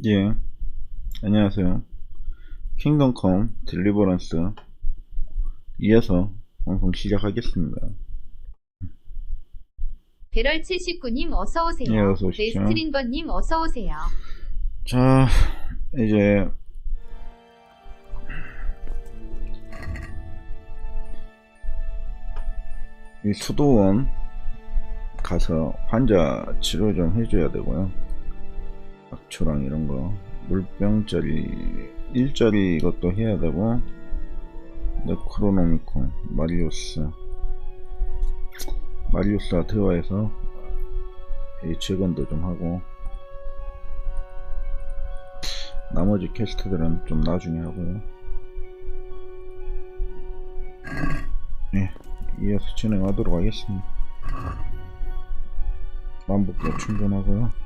예, 안녕하세요. 킹덤컴 딜리버런스 이어서 방송 시작하겠습니다. 배럴79님 어서오세요. 예, 어서 오십시오. 레스트린버님 어서오세요. 자, 이제 이 수도원 가서 환자 치료 좀 해줘야 되고요. 약초랑 이런 거 물병짜리 일자리 이것도 해야 되고, 네크로노미콘 마리오스 대화해서 재건도 좀 하고, 나머지 퀘스트들은 좀 나중에 하고요. 네, 이어서 진행하도록 하겠습니다. 만복도 충전하고요.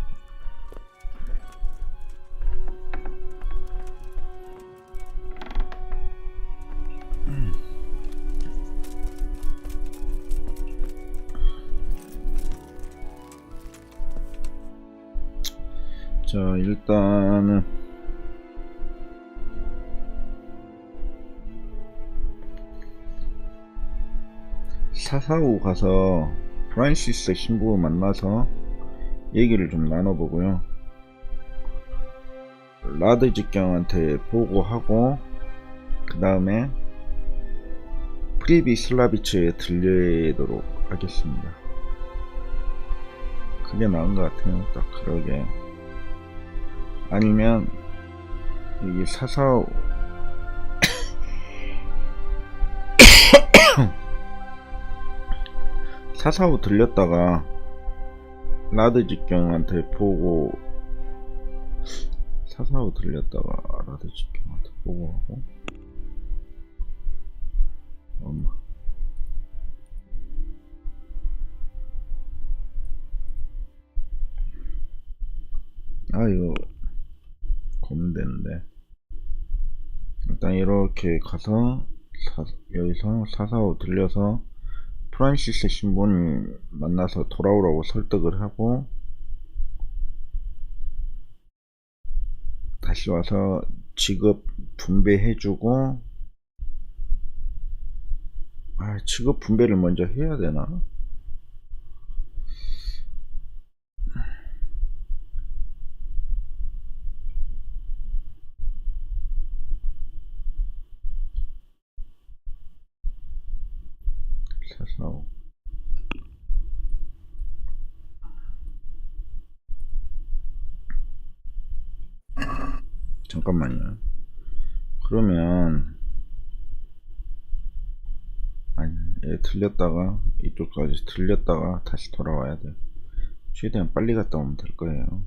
자, 일단은 사사우 가서 프란시스 신부 만나서 얘기를 좀 나눠보고요. 라드 직경한테 보고하고, 그 다음에 프리비 슬라비츠에 들리도록 하겠습니다. 그게 나은 것 같아요. 딱 그러게. 아니면 이게 사사우 사사우 들렸다가 라드 직경한테 보고, 사사우 들렸다가 라드 직경한테 보고하고, 엄마 이거 고민되는데, 일단 이렇게 가서 여기서 사사우 들려서 프란시스 신부님 만나서 돌아오라고 설득을 하고, 다시 와서 직업 분배해주고, 직업 분배를 먼저 해야 되나? 사사오 잠깐만요. 그러면 얘 들렸다가 이쪽까지 들렸다가 다시 돌아와야 돼. 최대한 빨리 갔다 오면 될 거예요.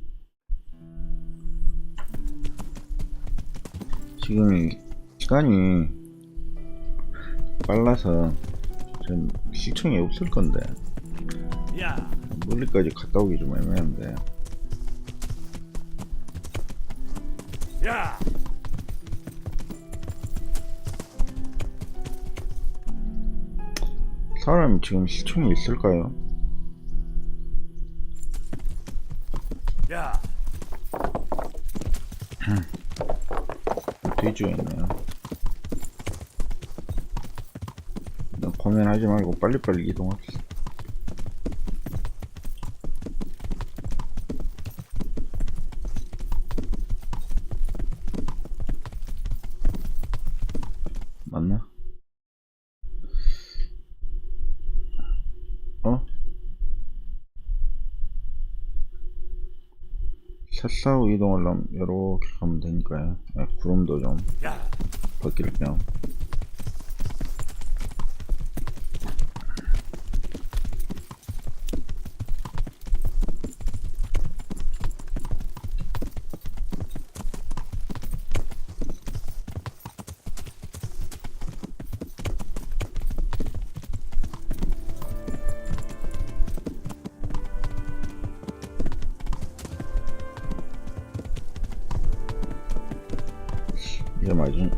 지금 시간이 빨라서 좀 시청이 없을 건데, 멀리까지 갔다 오기 좀 애매한데. 사람이 지금 시청이 있을까요? 돼지가 있네요. 일단 고민하지 말고 빨리빨리 이동합시다. 맞나? 샷사우 이동하려면 이렇게 가면 되니까요. 구름도 좀 벗길 겸.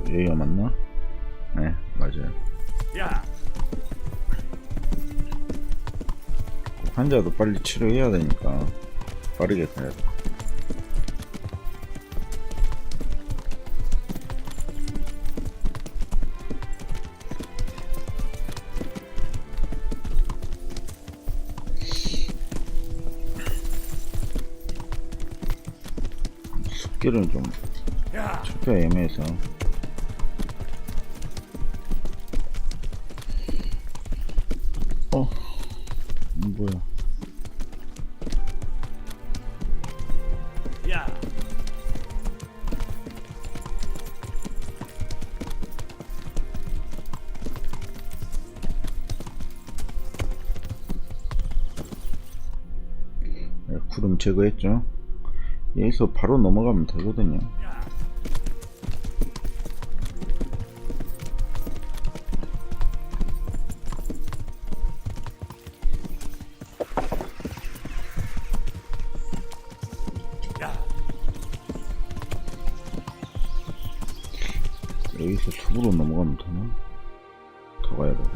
여기가 맞나? 네, 맞아요. 환자도 빨리 치료해야 되니까 빠르게 가야 돼. 스킬은 좀 찾기가 애매해서. 뭐야. 구름 제거했죠. 여기서 바로 넘어가면 되거든요. 여기서 숲으로 넘어가면 되나? 더 가야 되고.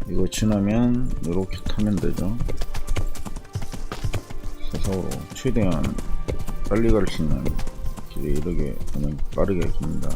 이거 지나면 이렇게 타면 되죠. 사사오로 최대한 빨리 갈 수 있는 길에 이렇게 하면 빠르게 해줍니다.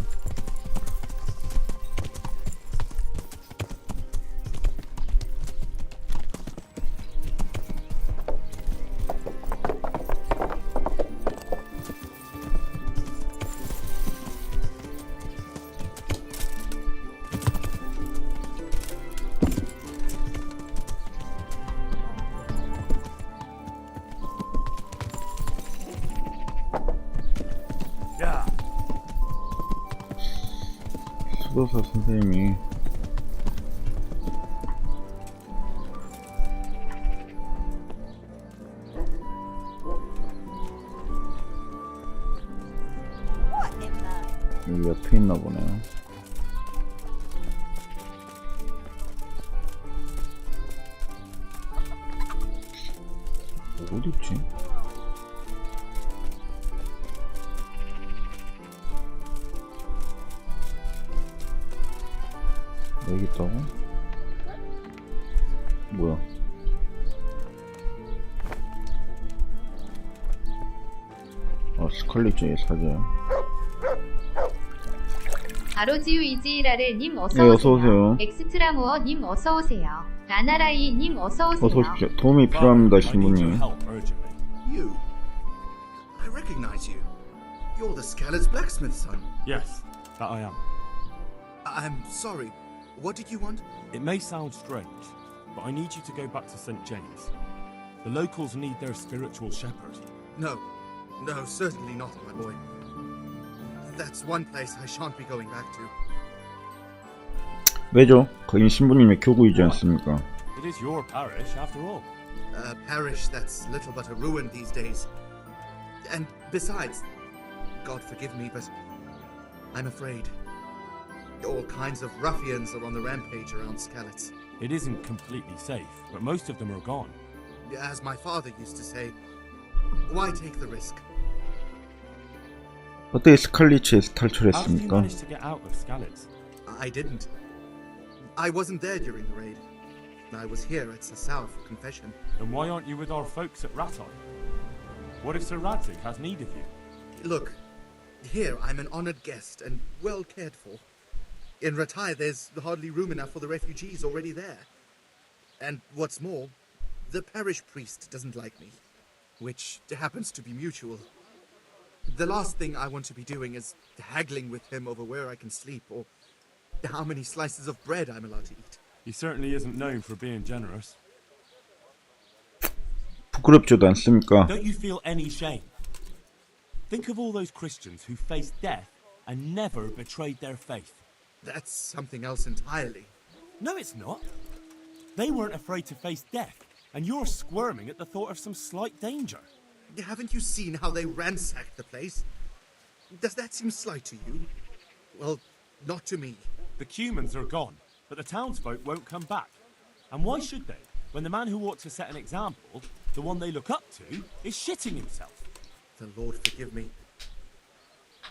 수도사 선생님이 여기 옆에 있나 보네요. 어딨지? 여기 있다고? 뭐야? 스컬리츠의 사제요. 아로지우이지라렐님 네, 어서오세요. 어서오세요. 엑스트라모어님 어서오세요. 라나라이님 어서오세요. 어서오십시오. 도움이 필요합니다, 신부님. You. I recognize you. You're the Scarlet's blacksmith's son. Yes, that I am. I'm sorry. What did you want? It may sound strange, but I need you to go back to St. James. The locals need their spiritual shepherd. No, certainly not, my boy. That's one place I shan't be going back to. 왜죠? 거긴 신부님의 교구이지 않습니까? It is your parish, after all. A parish that's little but a ruin these days. And besides, God forgive me, but I'm afraid all kinds of ruffians are on the rampage around Skalitz. It isn't completely safe, but most of them are gone. As my father used to say, why take the risk? 어떻게 스칼리츠에서 How did you 탈출했습니까? manage to get out of Skalitz? I didn't. I wasn't there during the raid. I was here at Sasau for confession. And why aren't you with our folks at Raton? What if Sir Radzig has need of you? Look, here I'm an honored guest and well cared for. In Ratai, there's hardly room enough for the refugees already there. And what's more, the parish priest doesn't like me, which happens to be mutual. The last thing I want to be doing is haggling with him over where I can sleep or how many slices of bread I'm allowed to eat. He certainly isn't known for being generous. 부끄럽지도 않습니까? Don't you feel any shame? Think of all those Christians who faced death and never betrayed their faith. That's something else entirely. No, it's not. They weren't afraid to face death, and you're squirming at the thought of some slight danger. Haven't you seen how they ransacked the place? Does that seem slight to you? Well, not to me. The Cumans are gone, but the townsfolk won't come back. And why should they, when the man who ought to set an example, the one they look up to, is shitting himself? The Lord forgive me.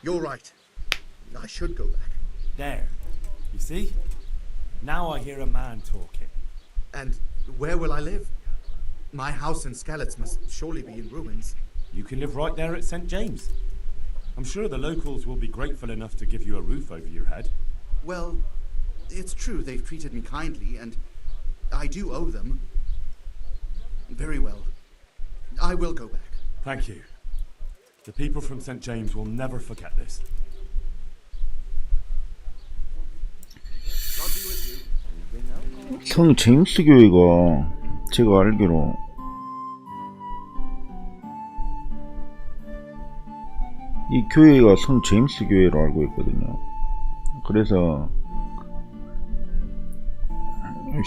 You're right. I should go back. There. You see? Now I hear a man talking. And where will I live? My house in Skalitz must surely be in ruins. You can live right there at St. James. I'm sure the locals will be grateful enough to give you a roof over your head. Well, It's true they've treated me kindly, and I do owe them. Very well. I will go back. Thank you. The people from St. James will never forget this. God be with you. 성 제임스 교회가 제가 알기로 이 교회가 성 제임스 교회로 알고 있거든요. 그래서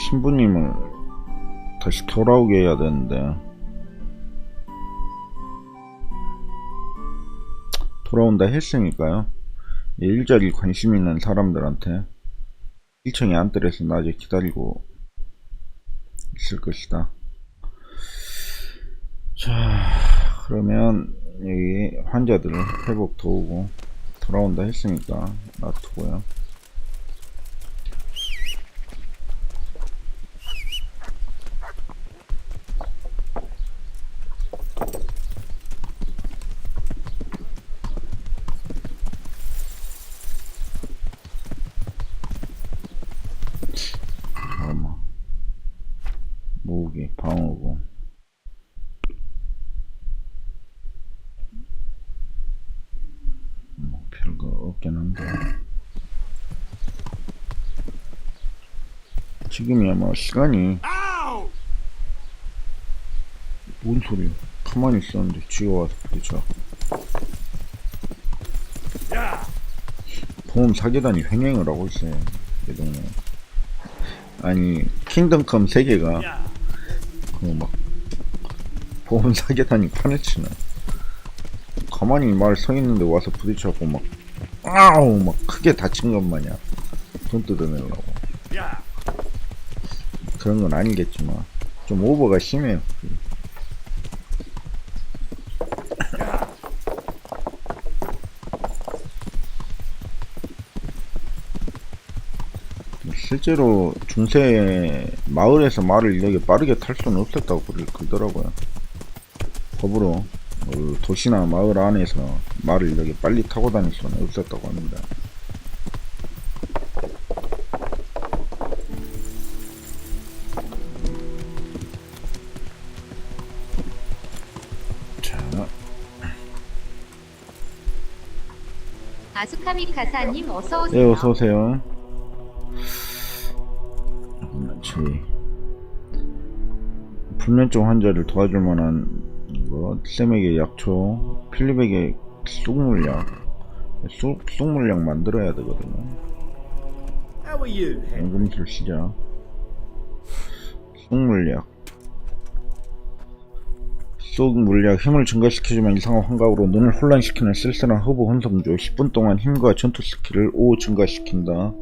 신부님을 다시 돌아오게 해야 되는데 돌아온다 했으니까요. 일자리 관심 있는 사람들한테 1층에 안뜰에서 낮에 기다리고 있을 것이다. 자, 그러면 여기 환자들을 회복 도우고 돌아온다 했으니까 놔두고요. 모으기, 방어구. 뭐 별거 없긴 한데 지금이야 뭐 시간이 뭔 소리야? 가만히 있었는데 쥐가 와서 부딪혀. 보험 사기단이 횡행을 하고 있어요 이 동네. 아니 킹덤컴 세계가 그 막 보험 사기단이 판을 치네. 가만히 말 서 있는데 와서 부딪혀갖고 막 아우 막 크게 다친 것 마냥 돈 뜯어내려고. 그런 건 아니겠지만 좀 오버가 심해요. 실제로 중세 마을에서 말을 이렇게 빠르게 탈 수는 없었다고 그러더라고요. 법으로 도시나 마을 안에서 말을 이렇게 빨리 타고 다닐 수는 없었다고 합니다. 자, 아수카미카사님 어서오세요. 네, 어서오세요. 저희 불면증 환자를 도와줄 만한 뭐 쌤에게 약초, 필립에게 쑥물약, 쑥물약 만들어야 되거든요. 연금술 시작. 쑥물약 힘을 증가시키지만 이상한 환각으로 눈을 혼란시키는 쓸쓸한 허브 혼성조. 10분 동안 힘과 전투 스킬을 5 증가시킨다.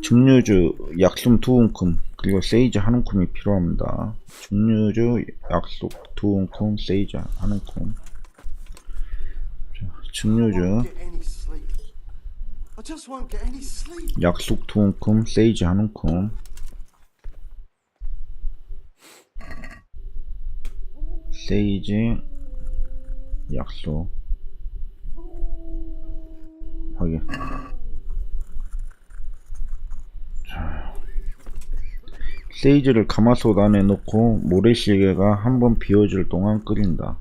증류주 약숨 2움큼 그리고 세이지 1움큼이 필요합니다. 증류주 약숨 2움큼 세이지 1움큼. 증류주 약속 2움큼 세이지 1움큼. 세이지 약속 확인. 세이지를 가마솥 안에 넣고 모래시계가 한번 비워질 동안 끓인다.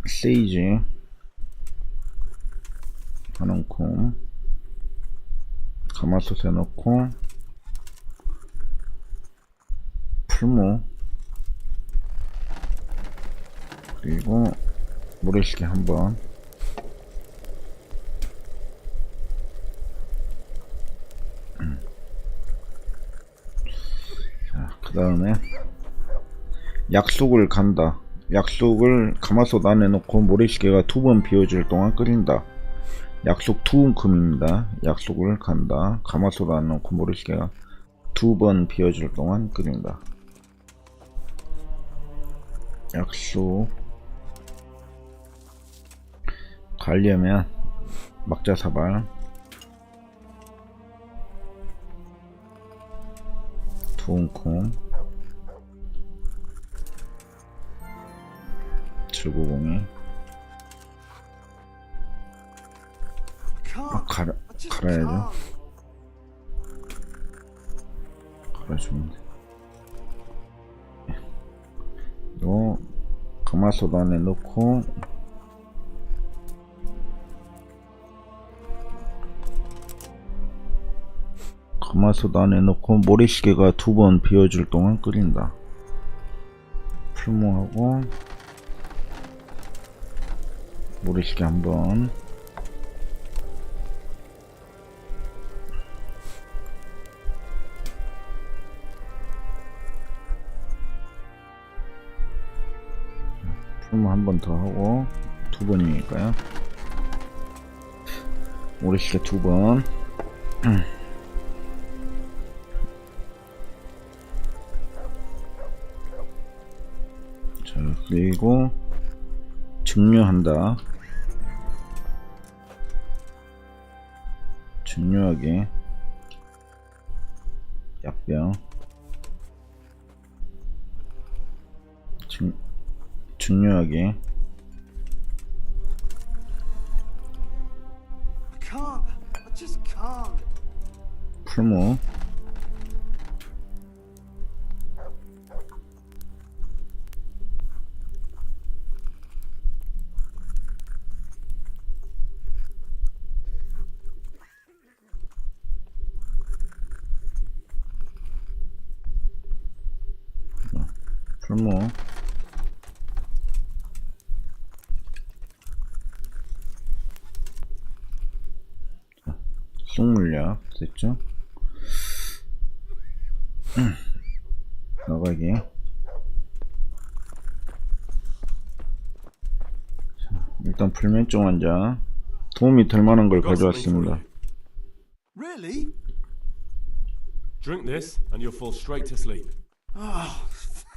세이지 한 움큼 가마솥에 넣고 풀무 그리고 모래시계 한번. 그 다음에 약속을 간다. 약속을 가마솥 안에 넣고 모래시계가 2번 비워질 동안 끓인다. 약속 2움큼입니다. 약속을 간다. 가마솥 안에 넣고 모래시계가 2번 비워질 동안 끓인다. 약속 가려면 막자사발 2움큼 790에 갈아야죠. 갈아주면 돼. 이거 가마솥 안에 넣고 가마솥 안에 넣고 모래시계가 2번 비워줄 동안 끓인다. 풀무하고 모래시계 한번. 풀무 한 번 더 하고 2번이니까요. 모래시계 2번. 자, 그리고 증류한다. 증류하게 약병 증류하게 풀무 풀무 쑥물약 됐죠? 나가게. 자, 일단 불면증 환자 도움이 될 만한 걸 가져왔습니다. Really? Drink this and you'll fall straight to sleep. Oh,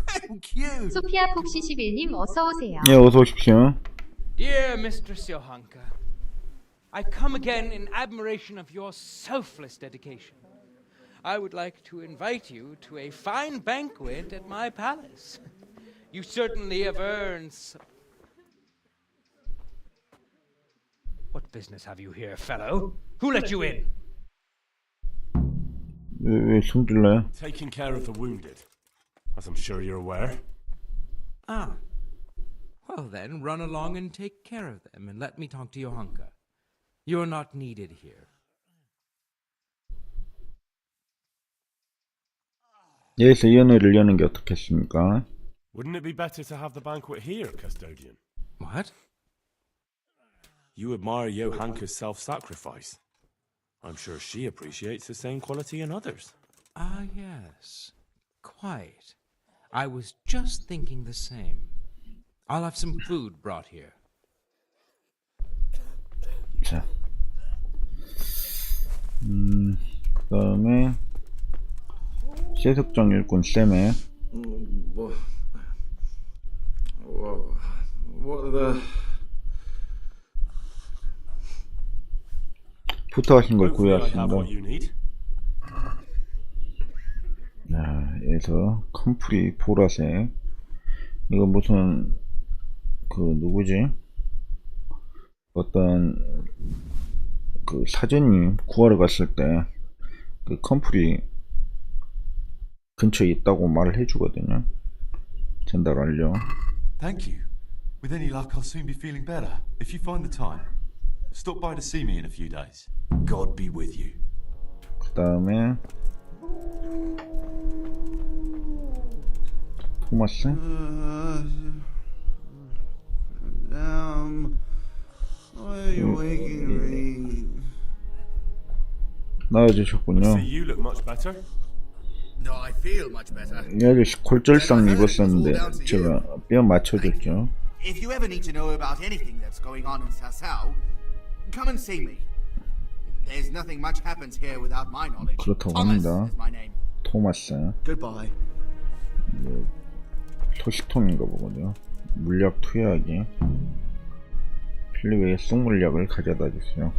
thank you. 소피아 폭시 11님 어서 오세요. 예, 어서 오십시오. Dear Mistress Johanka, I come again in admiration of your selfless dedication. I would like to invite you to a fine banquet at my palace. You certainly have earned some... What business have you here, fellow? Who let you in? 왜 숨길래요? Taking care of the wounded, as I'm sure you're aware. Ah. Well then, run along and take care of them and let me talk to Johanka. You're not needed here. 여기서 연회를 여는 게 어떻겠습니까? Wouldn't it be better to have the banquet here, custodian? What? You admire Johanka's self-sacrifice. I'm sure she appreciates the same quality in others. Ah, yes. Quite. I was just thinking the same. I'll have some food brought here. 자, 그 다음에 세석정 일꾼 쌤에 What are the... 부탁하신 걸 Hopefully I have 구해왔습니다. what you need. 자, 여기서 컴프리 보라색. 이거 무슨 그 누구지? 어떤 그 사제님 구하러 갔을 때 그 컴프리 근처에 있다고 말을 해주거든요. 전달 완료. Thank you. With any luck, I'll soon be feeling better. If you find the time, stop by to see me in a few days. God be with you. 그 다음에 토마스. Why are you waking me? 나와주셨군요. See, you look much better. No, I feel much better. 이 아저씨 골절상 입었었는데 제가 뼈 맞춰줬죠. If you ever need to know about anything that's going on in Sasau, come and see me. There's nothing much happens here without my knowledge. 그렇다고 Thomas 합니다. is my name. 토마스. Goodbye. 토시통인가 보군요. 물약 투여하기. 필리웨의 쑥물약을 가져다 주세요.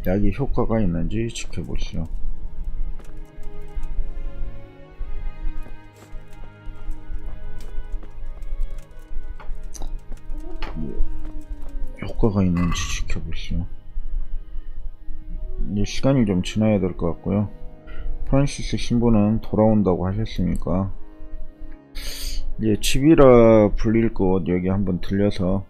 약이 효과가 있는지 지켜보시오. 효과가 어디가 있는지 지켜보시오. 이제 시간이 좀 지나야 될 것 같고요. 프란시스 신부는 돌아온다고 하셨으니까 이제 집이라 불릴 곳 여기 한번 들려서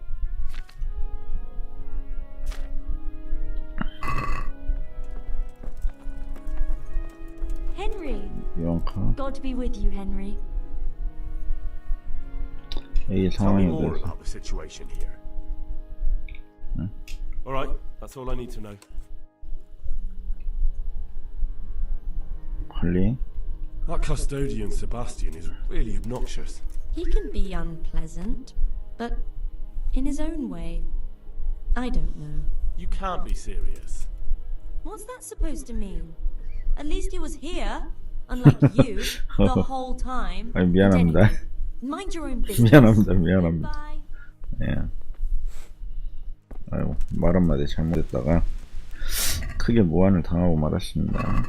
Henry, 비앙카 God to be with you, Henry. 이 Tell me 상황에 more 대해서 about the situation here. All right, that's all I need to know. 관리. That custodian Sebastian is really obnoxious. He can be unpleasant, but in his own way. I don't know. You can't be serious. What's that supposed to mean? At least he was here, unlike you, the whole time. 아니, And 미안합니다. anyway, mind your own business. 미안합니다. Goodbye. 예. 아이고, 말 한마디 잘못했다가 크게 무한을 당하고 말았습니다.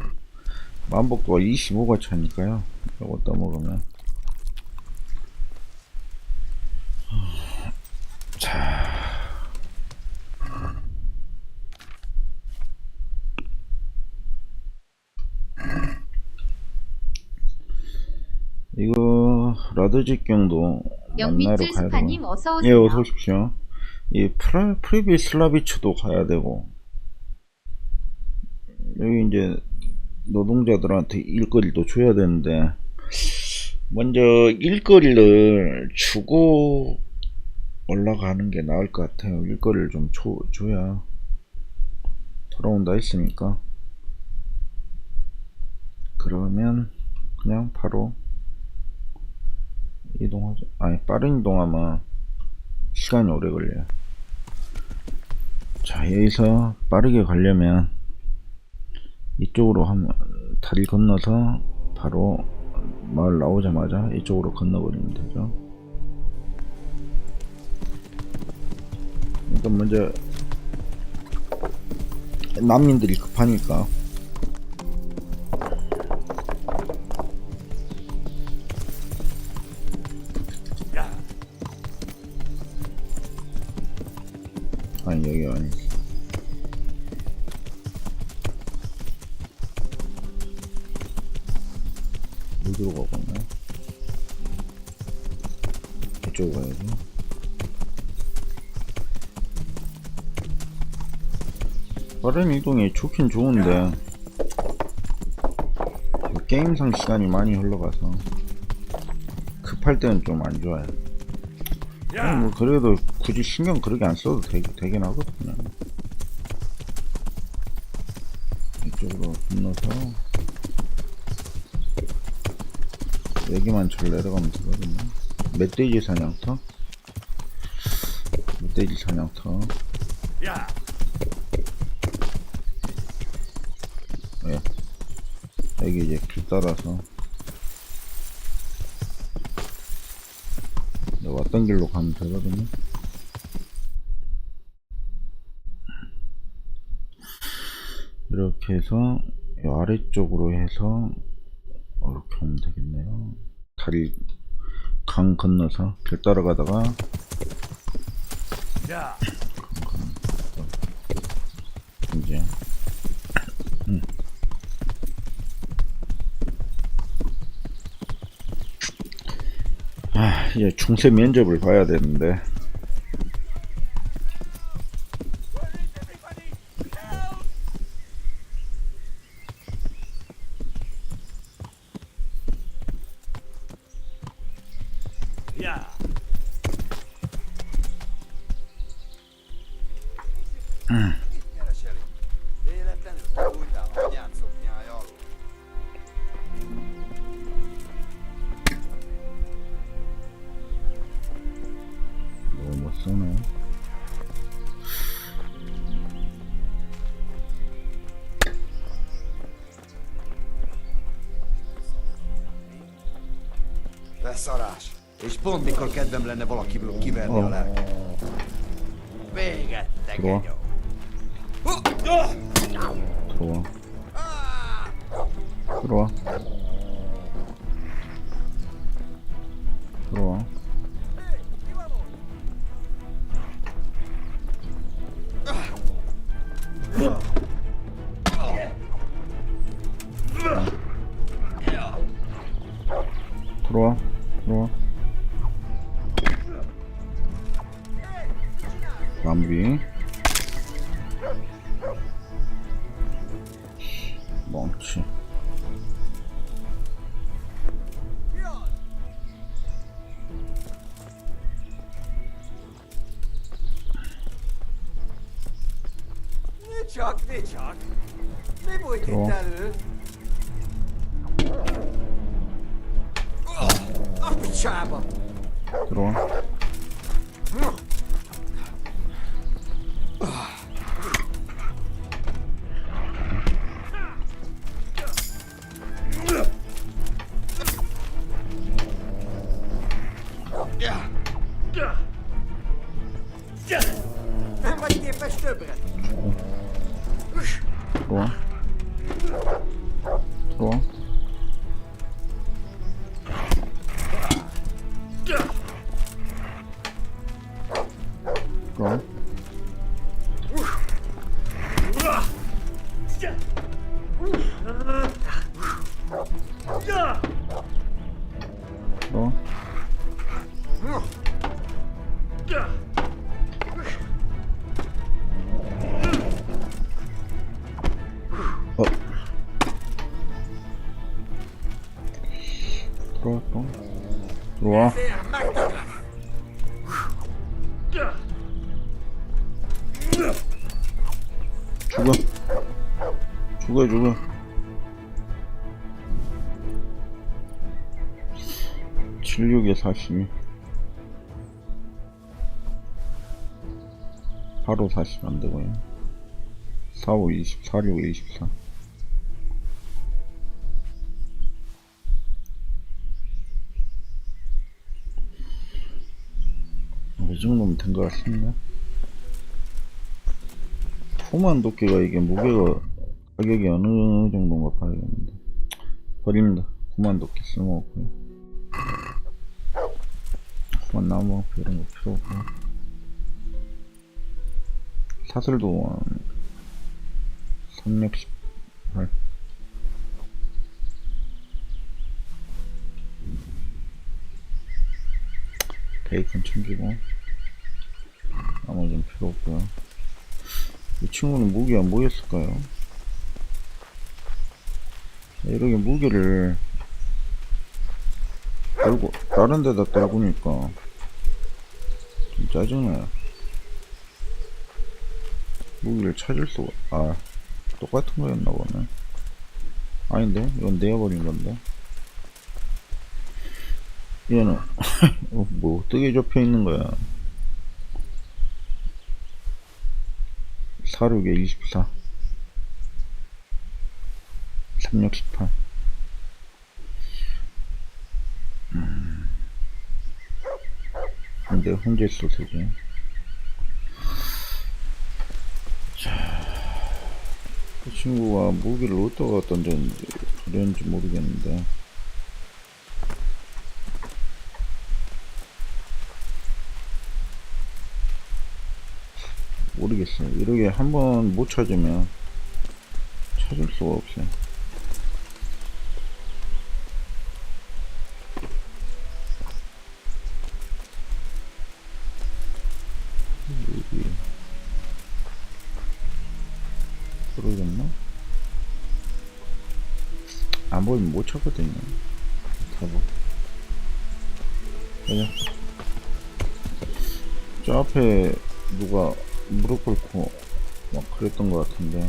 만복도가 25가 차니까요. 이거 떠먹으면. 자. 이거 라드 직경도 만나러 영민줄 가야 스파님 되고. 어서 예, 오세요. 어서 오십시오. 이 프리비 슬라비츠도 가야 되고. 여기 이제 노동자들한테 일거리도 줘야 되는데 먼저 일거리를 주고 올라가는 게 나을 것 같아요. 일거리를 좀 줘야 돌아온다 했으니까. 그러면 그냥 바로 이동하죠. 아니, 빠른 이동하면 시간이 오래 걸려요. 자, 여기서 빠르게 가려면 이쪽으로 다리 건너서 바로 마을 나오자마자 이쪽으로 건너버리면 되죠. 일단 먼저 난민들이 급하니까 아니, 여기가 아니. 어디로 가고 있나? 이쪽으로 가야지. 빠른 이동이 좋긴 좋은데 게임상 시간이 많이 흘러가서 급할 때는 좀 안 좋아요. 뭐 그래도 굳이 신경 그렇게 안 써도 되긴 하거든요. 이쪽으로 건너서 여기만 잘 내려가면 되거든요. 멧돼지 사냥터? 멧돼지 사냥터. 예. 여기 이제 길 따라서 왔던 길로 가면 되거든요. 이렇게 해서 이 아래쪽으로 해서 이렇게 하면 되겠네요. 다리 강 건너서 길 따라가다가 이제 이제 중세 면접을 봐야 되는데 뭐 쓰네. Beszarás. És pont mikor kedvem lenne valakiből kiverni a lelket. Véget, te Hol? genyó. 들어와. 들어와. 들어와. 들어와. 들어와. 마무리. 멍치. Ne csak. Mi volt Jó. itt elő? A picsába! 들어와. Nem vagy képes többre? 들어와. 들어와. 들어와. 들어와. 어. 들어와 또. 들어와. 죽어. 죽어 죽어. (76에 42) 바로 40 안되고요. 45 20 46 24. 이 정도면 된 것 같습니다. 푸만 도끼가 이게 무게가 가격이 어느 정도인가 봐야겠는데 버립니다. 푸만 도끼 쓸모없고요. 푸만 나무 이런 거 필요 없고요. 사슬도 368. 베이컨 챙기고 나머지는 필요 없고요. 이 친구는 무기가 뭐였을까요? 이렇게 무기를 떨고 다른 데다 떨구니까 좀 짜증나요. 무기를 찾을 수가 똑같은 거였나 보네. 아닌데 이건 내어버린 건데. 얘는 뭐 어떻게 접혀 있는 거야. 46에 24 36 18. 근데 혼자 있어 세계. 그 친구가 무기를 어디다가 던졌는지 그랬는지 모르겠는데 모르겠어요. 이렇게 한번 못 찾으면 찾을 수가 없어요. 여기 모르겠나? 안 보이면 못 찾거든요. 잡아. 그냥 저 앞에 누가 무릎 꿇고 막 그랬던 것 같은데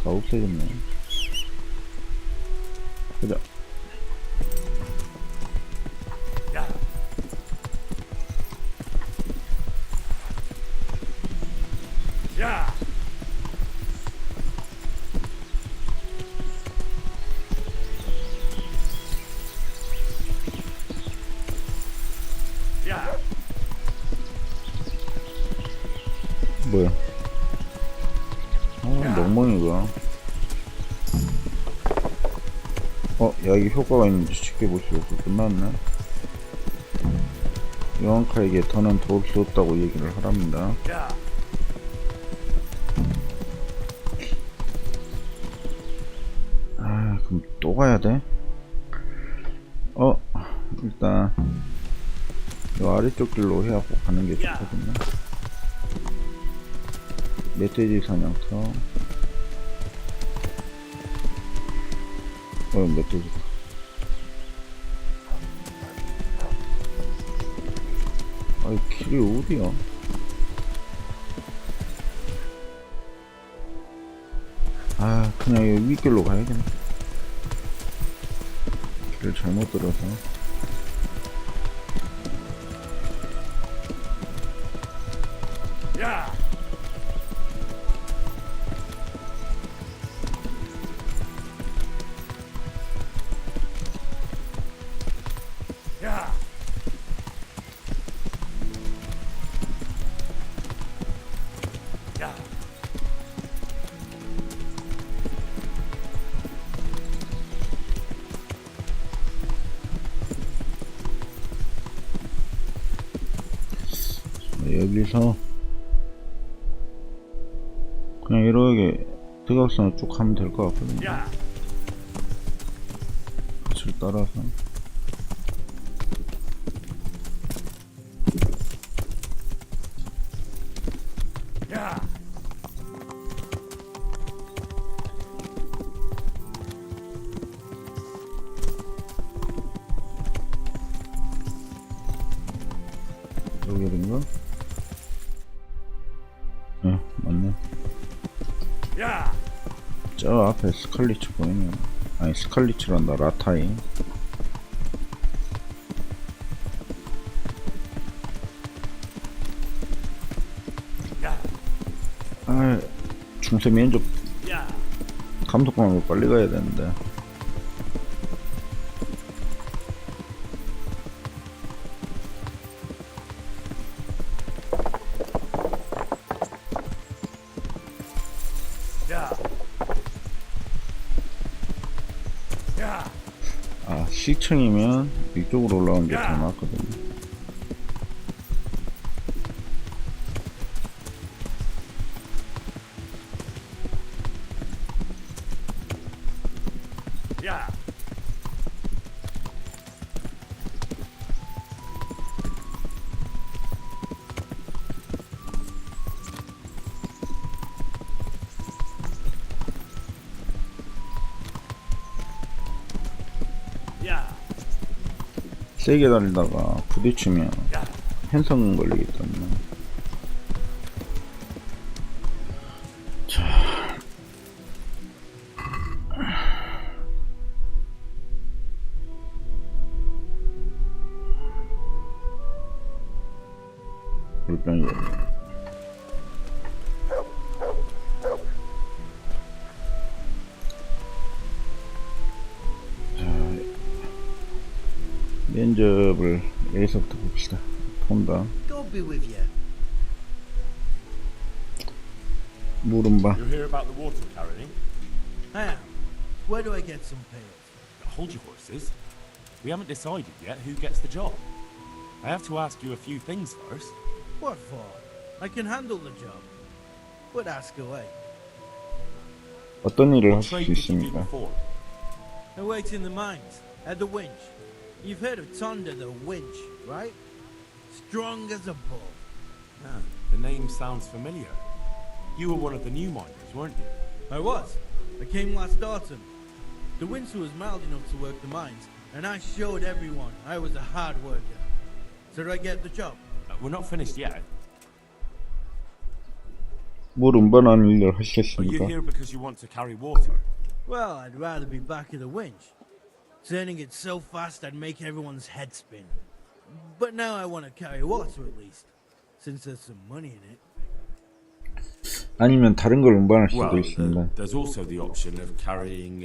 다 없어졌네. 가자. 야! 야! 뭐야? 멍멍이가. 야, 이게 효과가 있는지 지켜보시고 끝났네. 요한카에게 더는 도울 수 없다고 얘기를 하랍니다. 야! 가야 돼? 일단 이 아래쪽 길로 해갖고 가는 게 좋거든요. 멧돼지 사냥터. 멧돼지다. 아이 길이 어디야? 아 그냥 이 윗길로 가야겠네. 길을 잘못 들어서. 야! 야! 야! 여기서 그냥 이렇게 대각선을 쭉 가면 될 것 같거든요. 야! 빛을 따라서. 야! 여기인가? 네, 맞네. 야! 저 앞에 스칼리츠 보이면, 아니 스칼리츠란다, 라타이. 야! 아, 중세 면접 야! 감독관으로 빨리 가야 되는데. 야! 야! 아, 시청이면 이쪽으로 올라오는 게 더 낫거든요. 야! 야! 세게 달리다가 부딪히면 야! 핸성 걸리기 때문에. 자, 일단 면접을 여기서부터 봅시다. 본다. God be with you. 물음바. You hear about the water carrying? I am. Where do I get some pails? Hold your horses. We haven't decided yet who gets the job. I have to ask you a few things first. What for? I can handle the job. But ask away. 어떤 일을 What 하실 수 trade did you do 있습니까? before? I worked in the mines, at the winch. You've heard of Tonda the winch, right? Strong as a bull. Ah, the name sounds familiar. You were one of the new miners, weren't you? I was. I came last autumn. The winter was mild enough to work the mines, and I showed everyone I was a hard worker. So did I get the job? We're not finished yet. 물음바라는 일을 Are you 하시겠습니까? here because you want to carry water? Well, I'd rather be back at the winch. Turning it so fast I'd make everyone's head spin. But now I want to carry water at least, since there's some money in it. 아니면 다른 걸 운반할 수도 Well, 있습니다. there's also the option of carrying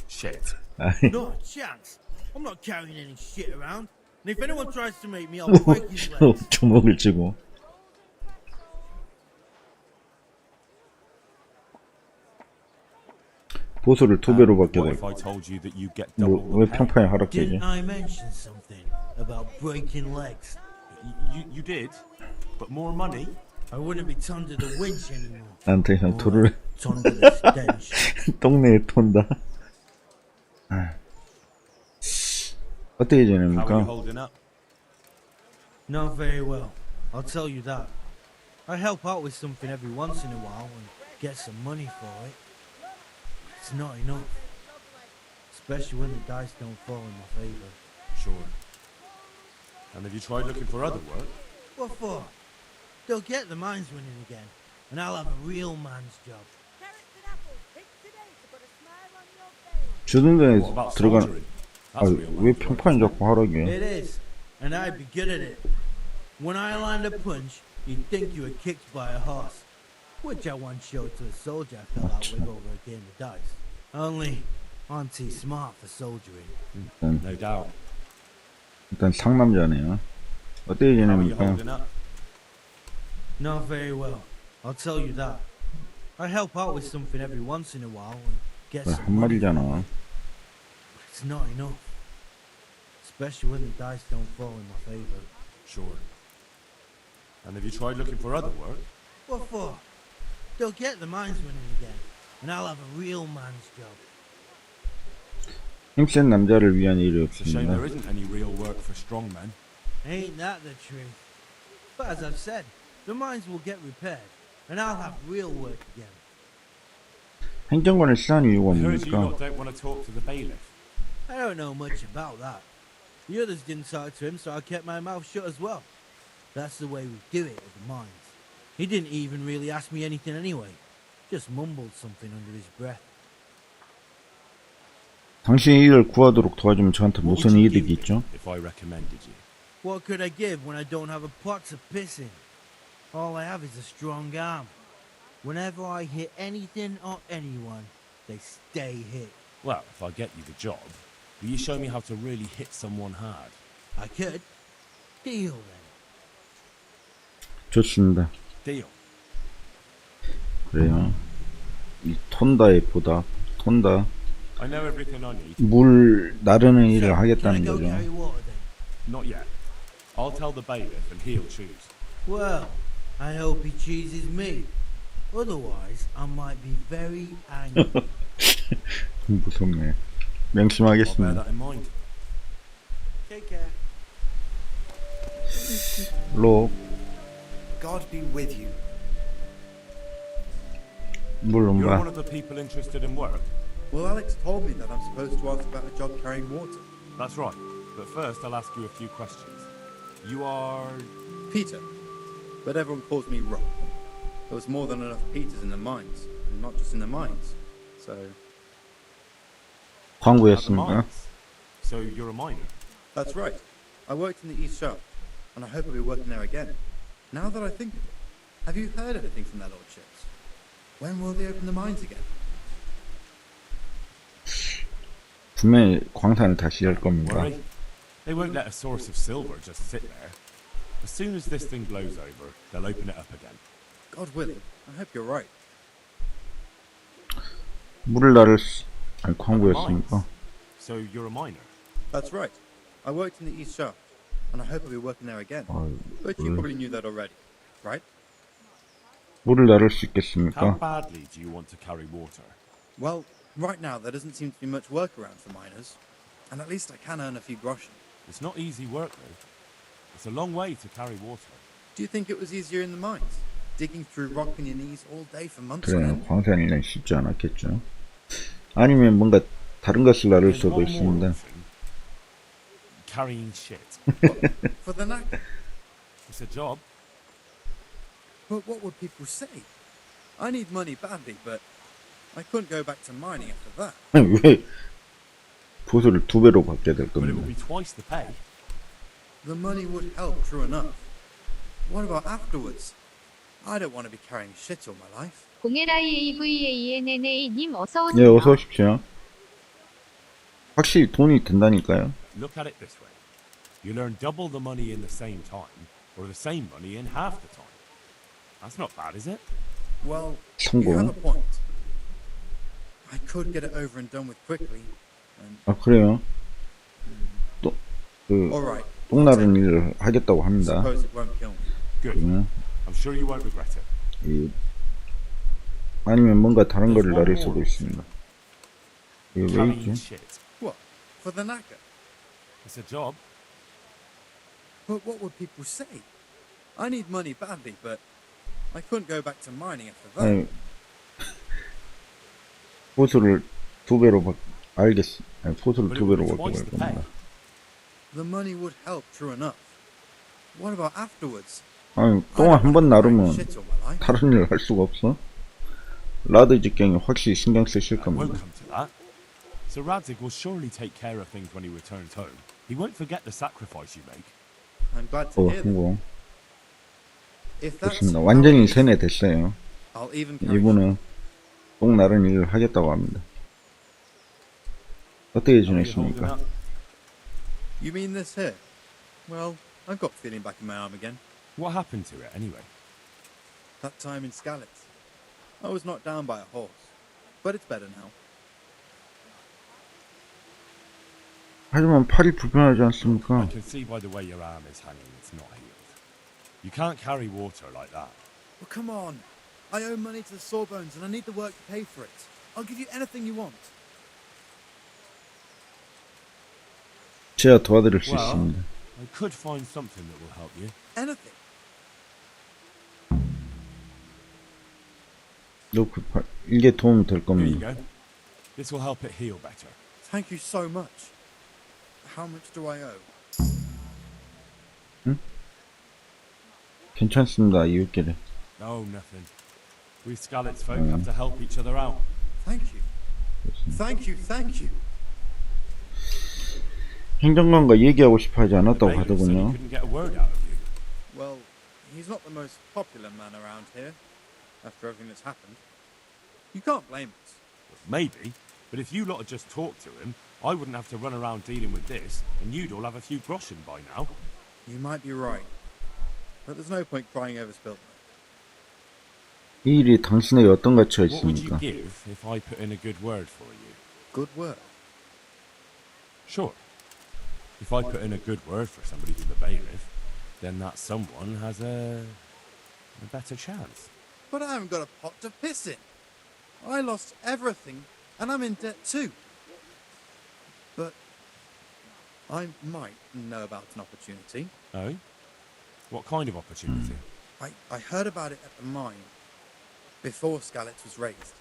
shit. 아니, No chance. I'm not carrying any shit around. And if anyone tries to make me, I'll break his legs. 주먹을 쥐고. 보수를 2배로 받게 What 될 if I told you that you get double 왜 the pay? 평판이 하락되지? Didn't I mention something about breaking legs? You did, but more money? I wouldn't be Tonda the winch anymore. 나한테 그냥 돌을 Tonda the stench. 똥내에 턴다. 어떻게 How are you 지냅니까? holding up? Not very well, I'll tell you that. I help out with something every once in a while and get some money for it. It's not enough. Especially when the dice don't fall in my favor. Sure. And have you tried looking for other work? What for? They'll get the mines winning again, and I'll have a real man's job. 주둔전에 What about 들어간 soldiering? That's real 왜 man's work, 평판이 isn't it? 자꾸 하락해? It is, and I'd be good at it. When I land a punch, you'd think you were kicked by a horse, which I once showed to a soldier I fell out with over a game of dice. Only, I'm too smart for soldiering. No doubt. 일단 상남자네요. 어떻게 How are you 지냅니까? holding up? Not very well, I'll tell you that. I help out with something every once in a while and get 왜 some 한 money. 마리잖아. It's not enough. Especially when the dice don't fall in my favor. Sure. And have you tried looking for other work? What for? They'll get the mines winning again, and I'll have a real man's job. 힘센 남자를 위한 일이 It's a shame there 없습니다. isn't any real work for strong men. Ain't that the truth? But as I've said, the mines will get repaired, and I'll have real work again. 행정관을 시사한 이유가 I heard you 뭡니까? lot don't want to talk to the bailiff. I don't know much about that. The others didn't talk to him, so I kept my mouth shut as well. That's the way we do it at the mines. He didn't even really ask me anything anyway. Just mumbled something under his breath. 당신이 이를 구하도록 도와주면 저한테 What 무슨 would you 이득이 give 있죠? me if I recommended you? What could I give when I don't have a pot to piss in? All I have is a strong arm. Whenever I hit anything or anyone, they stay hit. Well, if I get you the job, will you show me how to really hit someone hard? I could. Deal then. 좋습니다. Deal. 그래요. 이 톤다의 보답, 톤다. I know everything I need. 물 나르는 일을 Can I 하겠다는 go 거죠. carry water then? Not yet. I'll tell the bailiff and he'll choose. Well, I hope he chooses me. Otherwise, I might be very angry. 무섭네. I'll bear 명심하겠습니다. that in mind. Take care. 로, God be with you. 물 You're 온가? one of the people interested in work? Well, Alex told me that I'm supposed to ask about a job carrying water. That's right. But first, I'll ask you a few questions. You are... Peter. But everyone calls me Rob. There was more than enough Peters in the mines, and not just in the mines. So, at the 광고였습니까? mines. So you're a miner? that's right. I worked in the East Shaft, and I hope I'll be working there again. Now that I think of it, have you heard anything from their lordships? When will they open the mines again? 분명히 광산을 다시 열 겁니다. Worry. They won't let a source of silver just sit there. As soon as this thing blows over, they'll open it up again. God willing, I hope you're right. 물을 나를 아니 At the 광고였습니까? mines. So you're a miner? That's right. I worked in the East Shaft, and I hope I'll be working there again. 아유, But you probably knew that already, right? 물을 나를 수 How 있겠습니까? badly do you want to carry water? Well, right now there doesn't seem to be much work around for miners, and at least I can earn a few groschen. It's not easy work though. It's a long way to carry water. Do you think it was easier in the mines? Digging through rock on your knees all day for months on 그래, end? 광산 일은 쉽지 않았겠죠. 아니면 뭔가 다른 것을 나를 There's 수도 one more 있습니다. option. Carrying shit. For the knack. It's a job. But what would people say? I need money badly, but I couldn't go back to mining after that. 왜 보수를 2배로 받게 될 But it will 겁니다. be twice the pay. The money would help, true enough. What about afterwards? I don't want to be carrying shit all my life. 01IAVANNA님 네, 어서오세요. 어서 오십시오. 확실히 돈이 든다니까요. Look at it this way. You'll earn double the money in the same time, or the same money in half the time. That's not bad, is it? Well, you have a 성공. point. I could get it over and done with quickly. And 아, 그래요? all right, 똥 나르는 일을 하겠다고 합니다. suppose it won't kill me. Good. 그러면 I'm sure you won't regret it. 아니면 뭔가 다른 There's 거를 one 나를 more 수도 option. 있습니다. 이게 왜 Carrying 있지? shit. What? For the knacker. It's a job. But what would people say? I need money badly, but I couldn't go back to mining after that. 아니, 보수를 2배로 알겠어. 아니, 소수를 But it would 2배로 be 받게 twice 될 the pay. 겁니다. The money would help, true enough. What about afterwards? 아니, 똥을 한 번 나르면 Shit all my life. 다른 일을 할 수가 없어. 라드 직경이 확실히 신경 쓰실 It won't 겁니다. come to that. Sir Radzig will surely take care of things when he returns home. He won't forget the sacrifice you make. I'm glad to hear that. 성공. If that's 좋습니다. how 완전히 it is, 세뇌됐어요. I'll even carry 이분은 똥 나른 일을 하겠다고 합니다. 어떻게 How are you holding 지냈습니까? up? You mean this here? Well, I've got feeling back in my arm again. What happened to it anyway? That time in Skalitz. I was knocked down by a horse. But it's better now. 하지만 팔이 불편하지 I 않습니까? can see by the way your arm is hanging, it's not healed. You can't carry water like that. Well, come on. I owe money to the Sawbones and I need the work to pay for it. I'll give you anything you want. 제가 도와드릴 수 Well, 있습니다. I could find something that will help you. Anything. 이게 도움이 될 Here you 겁니다. go. This will help it heal better. Thank you so much. How much do I owe? 괜찮습니다. 이웃끼리. No, nothing. We Skalitz folk have to help each other out. Thank you. Thank you, thank you. 행정관과 얘기하고 싶어 하지 The 않았다고 bailiff said he 하더군요. couldn't get a word out of you. Well, he's not the most popular man around here, after everything that's happened. You can't blame us. Maybe, but if you lot had just talked to him, I wouldn't have to run around dealing with this, and you'd all have a few groschen by now. You might be right. But there's no point crying over spilt milk. 이 일이 당신에게 어떤 가치가 What would you 있습니까? give if I put in a good word for you? Good word. Sure. If I put in a good word for somebody to the bailiff, then that someone has a better chance. But I haven't got a pot to piss in. I lost everything, and I'm in debt too. But I might know about an opportunity. Oh? What kind of opportunity? I heard about it at the mine, before Skalitz was raised.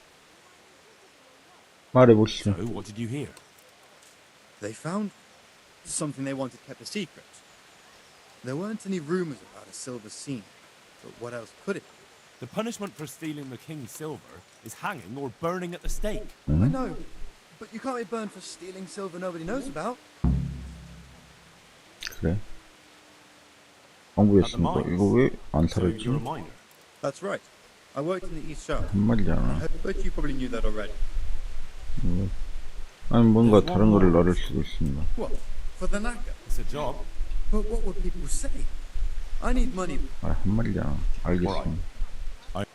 말해보시죠. So, what did you hear? They found something they wanted kept a secret. There weren't any rumors about a silver scene, but what else could it be? The punishment for stealing the king's silver is hanging or burning at the stake. I know, but you can't be burned for stealing silver nobody knows about. 그래. 방구였습니까? 이거 왜 안 So, you're a 살았지? miner. That's right. I worked in the East Shaft. 한 말이잖아. But you probably knew that already. 아니 뭔가 다른 거를 나를 수도 있습니다. What? For the knacker? It's a job. But what would people say? I need money. 아, 한 말이잖아. 알겠어. Alright.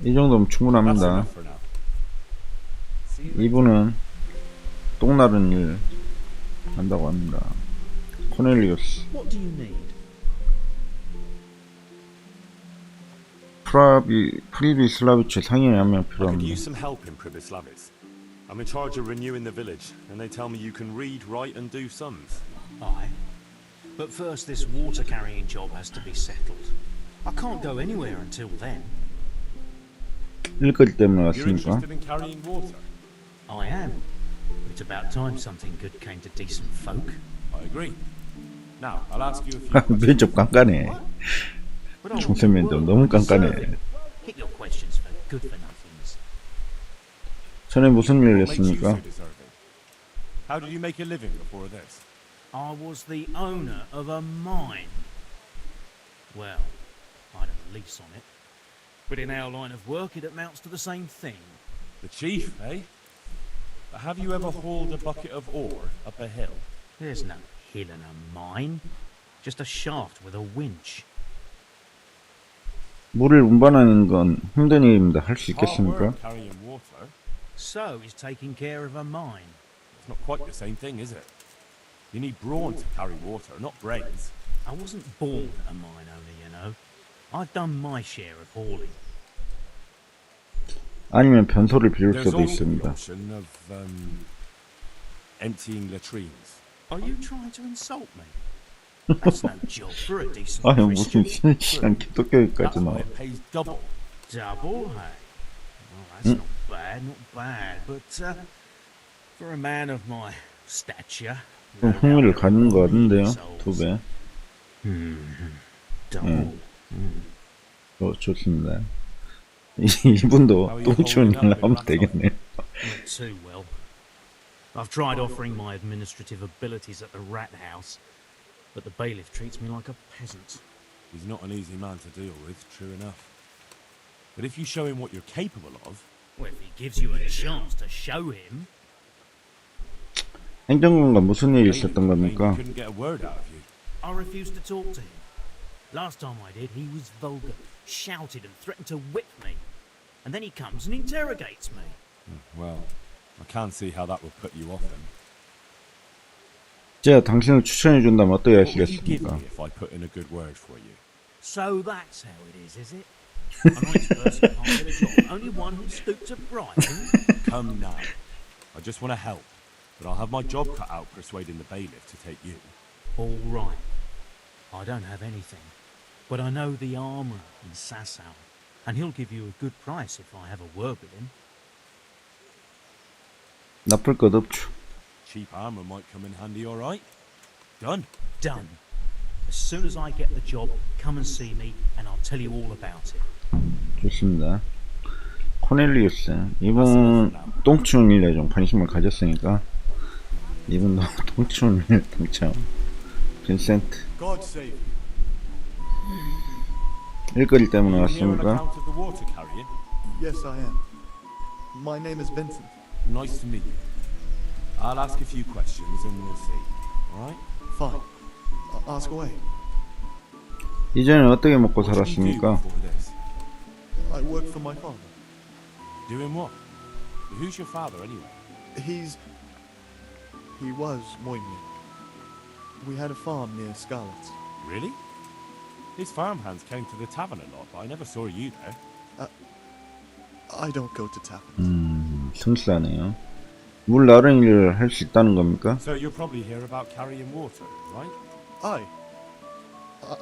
이 정도면 That's 충분합니다. enough for now. 이분은 똥 나른 일 한다고 합니다. 코넬리우스. What do you need? 프리비슬라비치 상인이 한 명 I could 필요합니다. use some help in Pribyslavitz. I'm in charge of renewing the village, and they tell me you can read, write, and do sums. Aye. But first this water carrying job has to be settled. I can't go anywhere until then. 일거리 때문에 You're 왔습니까? interested in carrying water? I am. It's about time something good came to decent folk. I agree. Now, I'll ask you a few questions. 면접 깐깐해. But I 중세 면접 너무 깐깐해. Hit your questions for good for nothings. 전에 무슨 일 What makes you 했습니까? so deserving? How did you make a living before this? I was the owner of a mine. Well, I had a lease on it. But in our line of work, it amounts to the same thing. The chief, eh? But have you ever hauled a bucket of ore up a hill? There's no hill in a mine. Just a shaft with a winch. 물을 운반하는 건 힘든 일입니다. 할 수 Hard 있겠습니까? work carrying water. So is taking care of a mine. It's not quite the same thing, is it? You need brawn to carry water, not brains. I wasn't born a mine owner, you know. I've done my share of hauling. 아니면 변소를 빌릴 There's 수도 also the 있습니다. option of emptying latrines. Are you trying to insult me? That's no job for a decent 아니 무슨 Christian. 신시한 기독교까지 That's why 나와. it pays double. Double, hey? Well, that's not bad. But for a man of my stature, 좀 흥미를 갖는 것 같은데요. 2배. double. 좋습니다. 이분도 똥치운 일 하면 되겠네. Not too well. I've tried offering my administrative abilities at the rat house, but the bailiff treats me like a peasant. He's not an easy man to deal with, true enough. But if you show him what you're capable of, Well, if he gives you a chance to show him. 행정관과 무슨 일이 maybe 있었던 겁니까? couldn't get a word out of you. I refused to talk to him. Last time I did, he was vulgar, shouted and threatened to whip me. And then he comes and interrogates me. Well, I can see how that would put you off him. 제가 당신을 추천해 준다면 어떻게 What would you give 하시겠습니까? me if I put in a good word for you? So that's how it is it? An honest person can't get a job. Only one who stooped to bribe. Come now. I just want to help, but I'll have my job cut out persuading the bailiff to take you. All right. I don't have anything, but I know the armourer in Sasau, and he'll give you a good price if I have a word with him. 나쁠 것 없죠. Cheap armor might come in handy, all right? Done. Done. As soon as I get the job, come and see me, and I'll tell you all about it. 좋습니다. 코넬리우스. 이분 똥치운 일에 좀 관심을 가졌으니까 이분도 똥치운 일 당첨. 빈센트. God save you. 일거리 때문에 Are you here on 왔습니까? account of the water carrying? Yes, I am. My name is Vincent. Nice to meet you. I'll ask a few questions and we'll see. All right? Fine. Ask away. 이전에 어떻게 먹고 What did you do 살았습니까? before this? I work for my father. Doing what? Who's your father anyway? He was Moimir. We had a farm near Scarlet. Really? His farmhands came to the tavern a lot, but I never saw you there. I don't go to taverns. 성스하네요. 물 나른 일을 할 수 있다는 겁니까? So you're probably here about carrying water, right?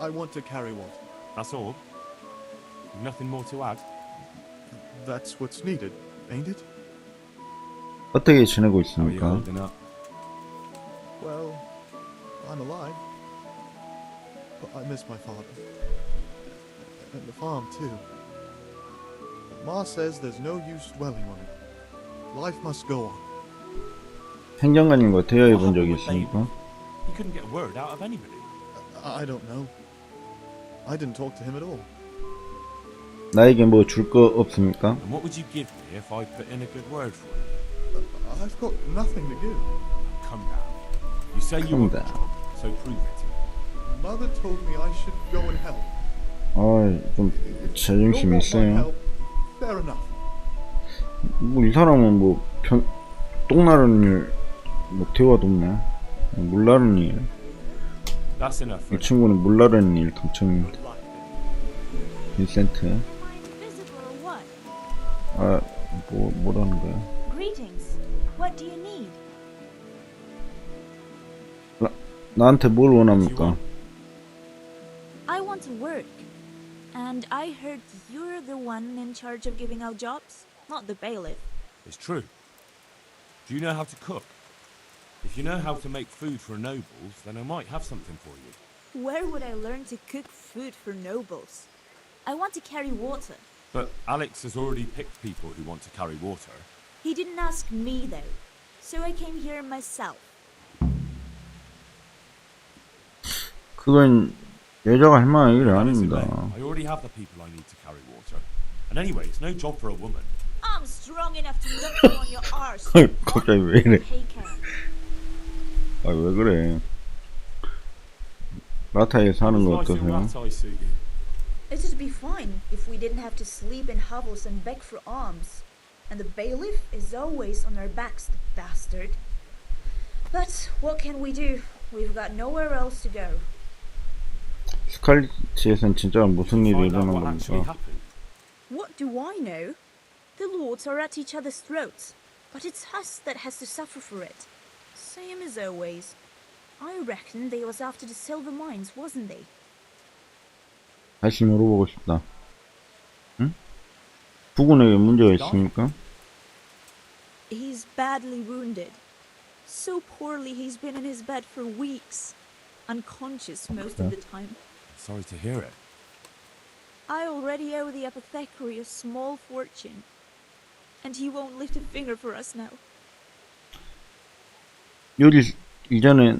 I want to carry water. That's all? Nothing more to add? That's what's needed, ain't it? 어떻게 지내고 How are you 있습니까? holding up? Well, I'm alive. But I miss my father. And the farm, too. Ma says there's no use dwelling on it. Life must go on. 행정관님과 대화해 본 What 적이 happened with 있습니까? Bailey? You couldn't get a word out of anybody. I don't know. I didn't talk to him at all. 나에게 뭐 줄 거 없습니까? And what would you give me if I put in a good word for you? I've got nothing to give. Come now. You say you want the Come job, so prove it. Mother told me I should go and help. 좀 Don't 자존심이 want my 있어요. help. Fair enough. 뭐 이 사람은 뭐 똥 나르는 일, 뭐 대화도 없네. 물 나르는 일. That's enough for 이 친구는 물 나르는 일 당첨입니다. 빈센트. Am I invisible or what? 뭐라는 거야? Greetings. What do you need? 나한테 뭘 원합니까? I want to work. And I heard you're the one in charge of giving out jobs, not the bailiff. It's true. Do you know how to cook? If you know how to make food for nobles, then I might have something for you. Where would I learn to cook food for nobles? I want to carry water. But Alex has already picked people who want to carry water. He didn't ask me though, so I came here myself. 그건 여자가 할 만한 일이 아닙니다. I already have the people I need to carry water. And anyway, it's no job for a woman. I'm strong enough to knock you on your arse. 갑자기 왜 이래? Take care. 왜 그래? 라타에 사는 거 It's nice in 어떠세요? Ratai suit you. It'd be fine if we didn't have to sleep in hovels and beg for alms. And the bailiff is always on our backs, the bastard. But what can we do? We've got nowhere else to go. 스칼리치에선 진짜 무슨 일이 Find out 일어난 what actually 겁니까? happened. What do I know? The lords are at each other's throats, but it's us that has to suffer for it. Same as always. I reckon they was after the silver mines, wasn't they? 다시 물어보고 싶다. 응? 부군에게 문제가 있습니까? He's badly wounded. So poorly he's been in his bed for weeks. Unconscious most of the time. Sorry to hear it. I already owe the apothecary a small fortune. And he won't lift a finger for us now. 요리 이전에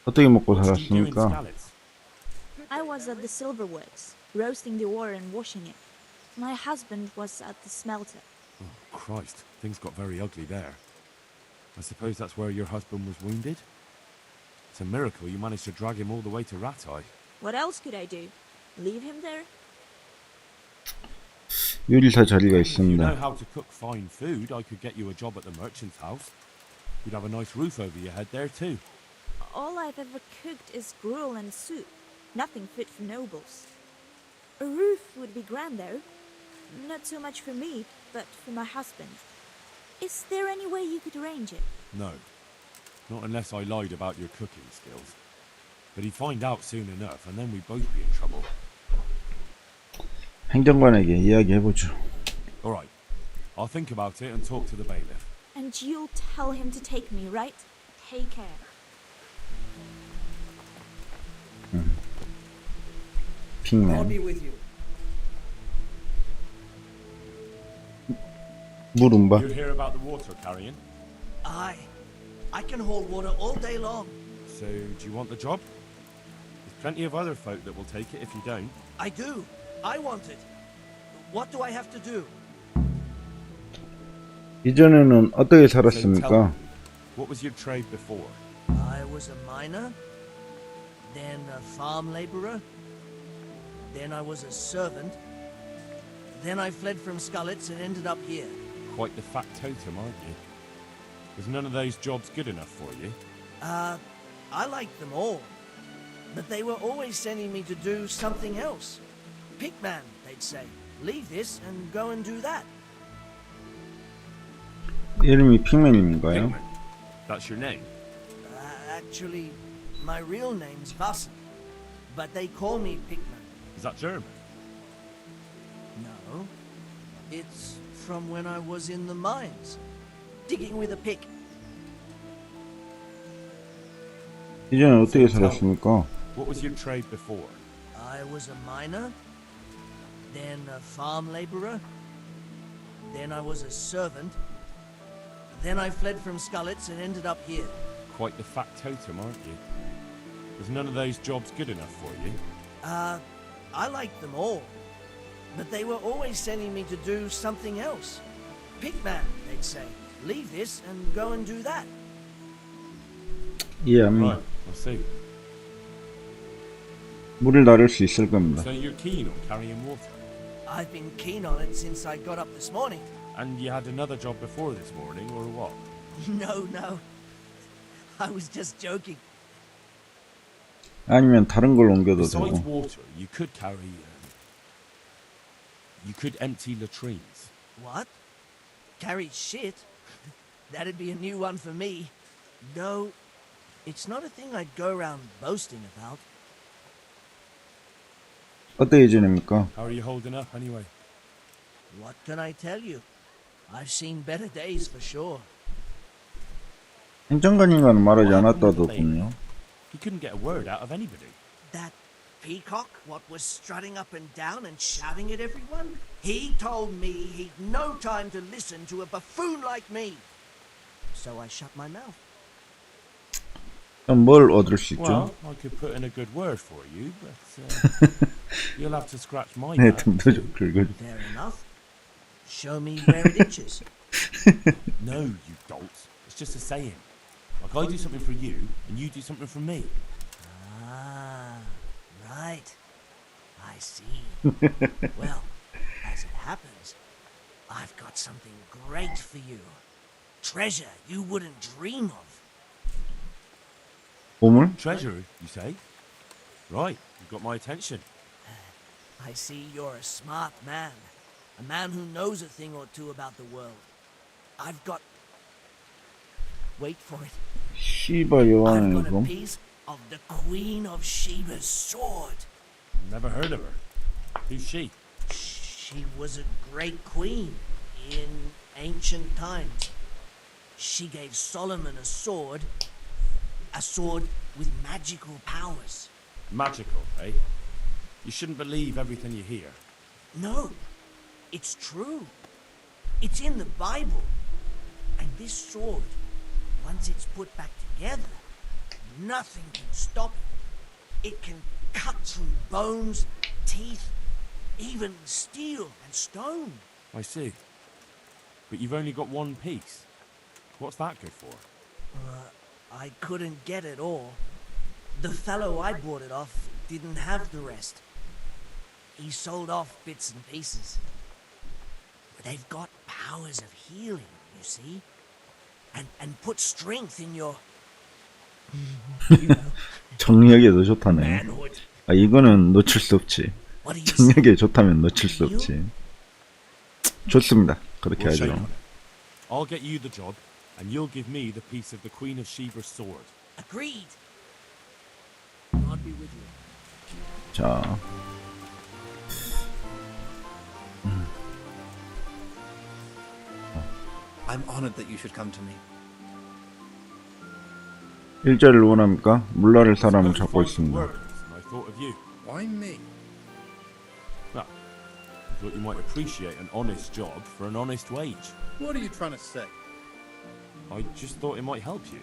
어떻게 먹고 What did you do in 살았습니까? Skalitz? I was at the silverworks, roasting the ore and washing it. My husband was at the smelter. Oh, Christ, things got very ugly there. I suppose that's where your husband was wounded? It's a miracle you managed to drag him all the way to Ratai. What else could I do? Leave him there? 요리사 자리가 If you know 있습니다. how to cook fine food, I could get you a job at the merchant's house. You'd have a nice roof over your head there too. All I've ever cooked is gruel and soup. Nothing fit for nobles. A roof would be grand though. Not so much for me, but for my husband. Is there any way you could arrange it? No. Not unless I lied about your cooking skills. But he'd find out soon enough, and then we'd both be in trouble. 행정관에게 이야기해보죠. Alright. I'll think about it and talk to the bailiff. And you'll tell him to take me, right? Take care. 핑맨. with you. 물음바. You hear about the water carrying? Aye. I can hold water all day long. So, do you want the job? There's plenty of other folk that will take it if you don't. I do. I want it. What do I have to do? 이전에는 어떻게 So tell 살았습니까? me, what was your trade before? I was a miner, then a farm laborer, then I was a servant, then I fled from Skalitz and ended up here. Quite the factotum, aren't you? Was none of those jobs good enough for you? I liked them all, but they were always sending me to do something else. Pickman, they'd say. Leave this and go and do that. 이름이 핑맨인가요? Pigman. That's your name? Actually, my real name's Vassen, but they call me Pickman. Is that German? No, it's from when I was in the mines, digging with a pick. 이전에 어떻게 So tell me, 살았습니까? what was your trade before? I was a miner, then a farm laborer, then I was a servant, then I fled from Skalitz and ended up here. Quite the factotum, aren't you? Was none of those jobs good enough for you? I liked them all, but they were always sending me to do something else. Pickman, they'd say. Leave this and go and do that. 이해합니다. Right, I see. 물을 나를 수 있을 겁니다. So you're keen on carrying water? I've been keen on it since I got up this morning. And you had another job before this morning, or what? No. I was just joking. 아니면 다른 걸 옮겨도 Besides 되고. water, you could carry... you could empty latrines. What? Carry shit? That'd be a new one for me. No, it's not a thing I'd go around boasting about. 어떻게 지냅니까? How are you holding up, anyway? What can I tell you? I've seen better days for sure. 행정관인가는 말하지 What happened with the 않았다더군요. bailiff? He couldn't get a word out of anybody. That peacock, what was strutting up and down and shouting at everyone? He told me he'd no time to listen to a buffoon like me. So I shut my mouth. 그럼 뭘 얻을 수 있죠? Well, I could put in a good word for you, but you'll have to scratch my 내 back. 등도 좀 긁어줘. Fair enough. Show me where it itches. No, you dolt. It's just a saying. Like I do something for you, and you do something for me. Ah, right. I see. Well, as it happens, I've got something great for you. Treasure you wouldn't dream of. 보물? Treasure, you say? Right, you've got my attention. I see you're a smart man. A man who knows a thing or two about the world. I've got... Wait for it. 시바 I've 여왕의 got a 검? piece of the Queen of Sheba's sword. Never heard of her. Who's she? She was a great queen in ancient times. She gave Solomon a sword with magical powers. Magical, eh? You shouldn't believe everything you hear. No, it's true. It's in the Bible. And this sword, once it's put back together, nothing can stop it. It can cut through bones, teeth, even steel and stone. I see. But you've only got one piece. What's that good for? I couldn't get it all. The fellow I bought it off didn't have the rest. He sold off bits and pieces. But they've got powers of healing, you see? And put strength in your... you know, 정력에 더 좋다네. manhood. 아, 이거는 놓칠 수 없지. What do you say? 정력에 좋다면 놓칠 수 없지. 좋습니다. 그렇게 We'll shake 하죠. on it. I'll get you the job, and you'll give me the piece of the Queen of Sheba's sword. Agreed. God be with you. 자, I'm honored that you should come to me. 일자리를 원합니까? 물라를 사람을 Suppose you 찾고 find some 있습니다. workers, and I thought of you. Why me? Well, I thought you might appreciate an honest job for an honest wage. What are you trying to say? I just thought it might help you.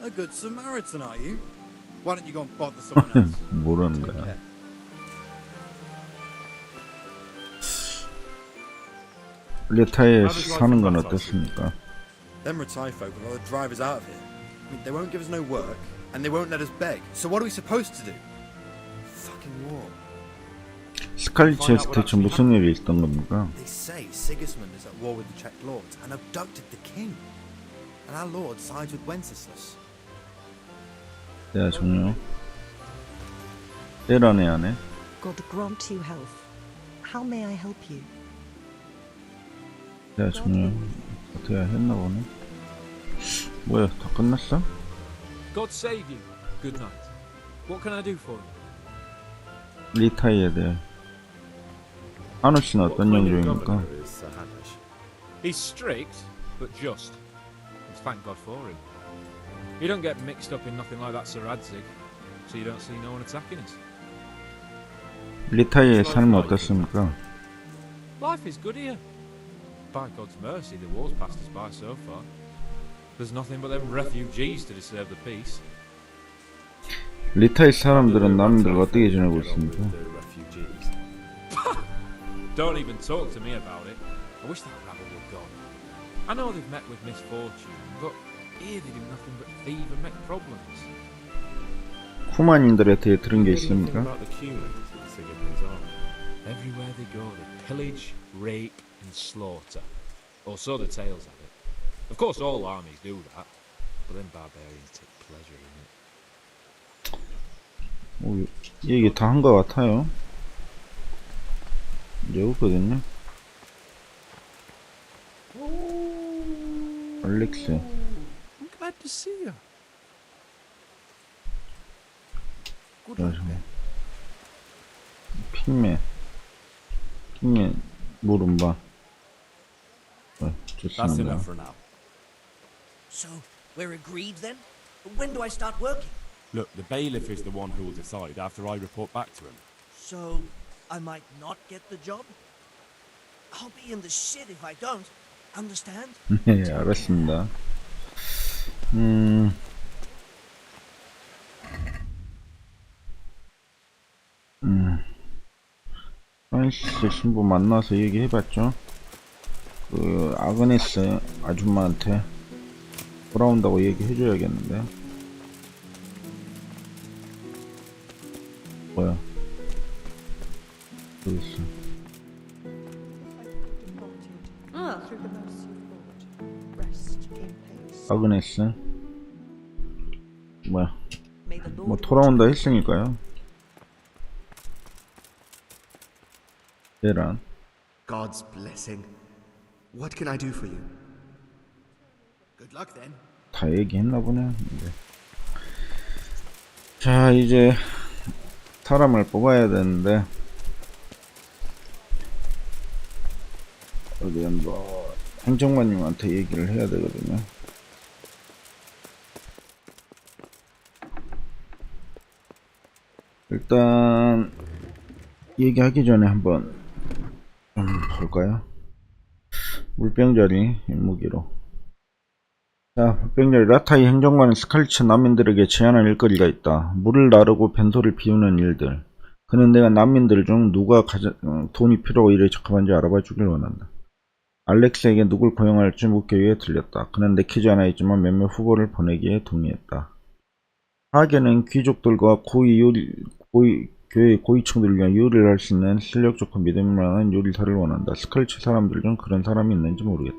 A good Samaritan, are you? Why don't you go and bother someone else? 모르는 Take 거야. care. 리타에 사는 건 어떻습니까? Them Ratai folk will rather drive us out of here. I mean, they won't give us no work, and they won't let us beg. So what are we supposed to do? Fucking war. 스칼리치에서 대체 무슨 일이 있었던 겁니까? They say Sigismund is at war with the Czech lords and abducted the king. And our lord sides with Wenceslas. 대야 종료. 때라네 안에. God grant you health. How may I help you? 대야 종료. 어떻게 했나 보네. 뭐야, 다 끝났어? God save you. Good night. What can I do for you? 리타이에 대해. 한우 씨는 어떤 영조입니까? He's strict, but just. And thank God for him. You don't get mixed up in nothing like that Sir Radzig, so you don't see no one attacking us. 리타이의 삶은 어떻습니까? Life is good here. By God's mercy, the war's passed us by so far. There's nothing but them refugees to disturb the peace. 리타이 사람들은 남들과 어떻게 지내고 있습니까? Don't even talk to me about it. I wish that rabble were gone. I know they've met with misfortune, but here they do nothing but thieve and make problems. 쿠만인들에 대해 들은 게 있습니까? Everywhere they go, they pillage, rape, and slaughter. Or so the tales have it. Of course, all armies do that, but then barbarians take pleasure in it. 오, 얘기 다 한 것 같아요. 이제 없거든요. 알렉스. I'm glad to see you. Good luck then. 핑맨. 물음바. That's 좋습니다. enough for now. So, we're agreed then? When do I start working? Look, the bailiff is the one who will decide after I report back to him. So, I might not get the job? I'll be in the shit if I don't. Understand? 네, 알았습니다. 프란시스 신부 만나서 얘기해봤죠. 그 아그네스 아줌마한테 돌아온다고 얘기해줘야겠는데. 뭐야? 여기 있어. 아그네스. 뭐야? 뭐 돌아온다 했으니까요. 계란. God's blessing. What can I do for you? Good luck then. 다 얘기했나 보네. 네. 자, 이제 사람을 뽑아야 되는데 어디 한번 행정관님한테 얘기를 해야 되거든요. 일단 얘기하기 전에 한번 볼까요? 물병자리 무기로. 자, 물병자리 라타이 행정관은 스칼리츠 난민들에게 제안할 일거리가 있다. 물을 나르고 변소를 비우는 일들. 그는 내가 난민들 중 누가 돈이 필요하고 일에 적합한지 알아봐 주길 원한다. 알렉스에게 누굴 고용할지 묻기 위해 들렸다. 그는 내키지 않아 있지만 몇몇 후보를 보내기에 동의했다. 하게는 귀족들과 교회 고위층들을 위한 요리를 할 수 있는 실력 좋고 믿음만한 요리사를 원한다. 스칼리츠 사람들 중 그런 사람이 있는지 모르겠다.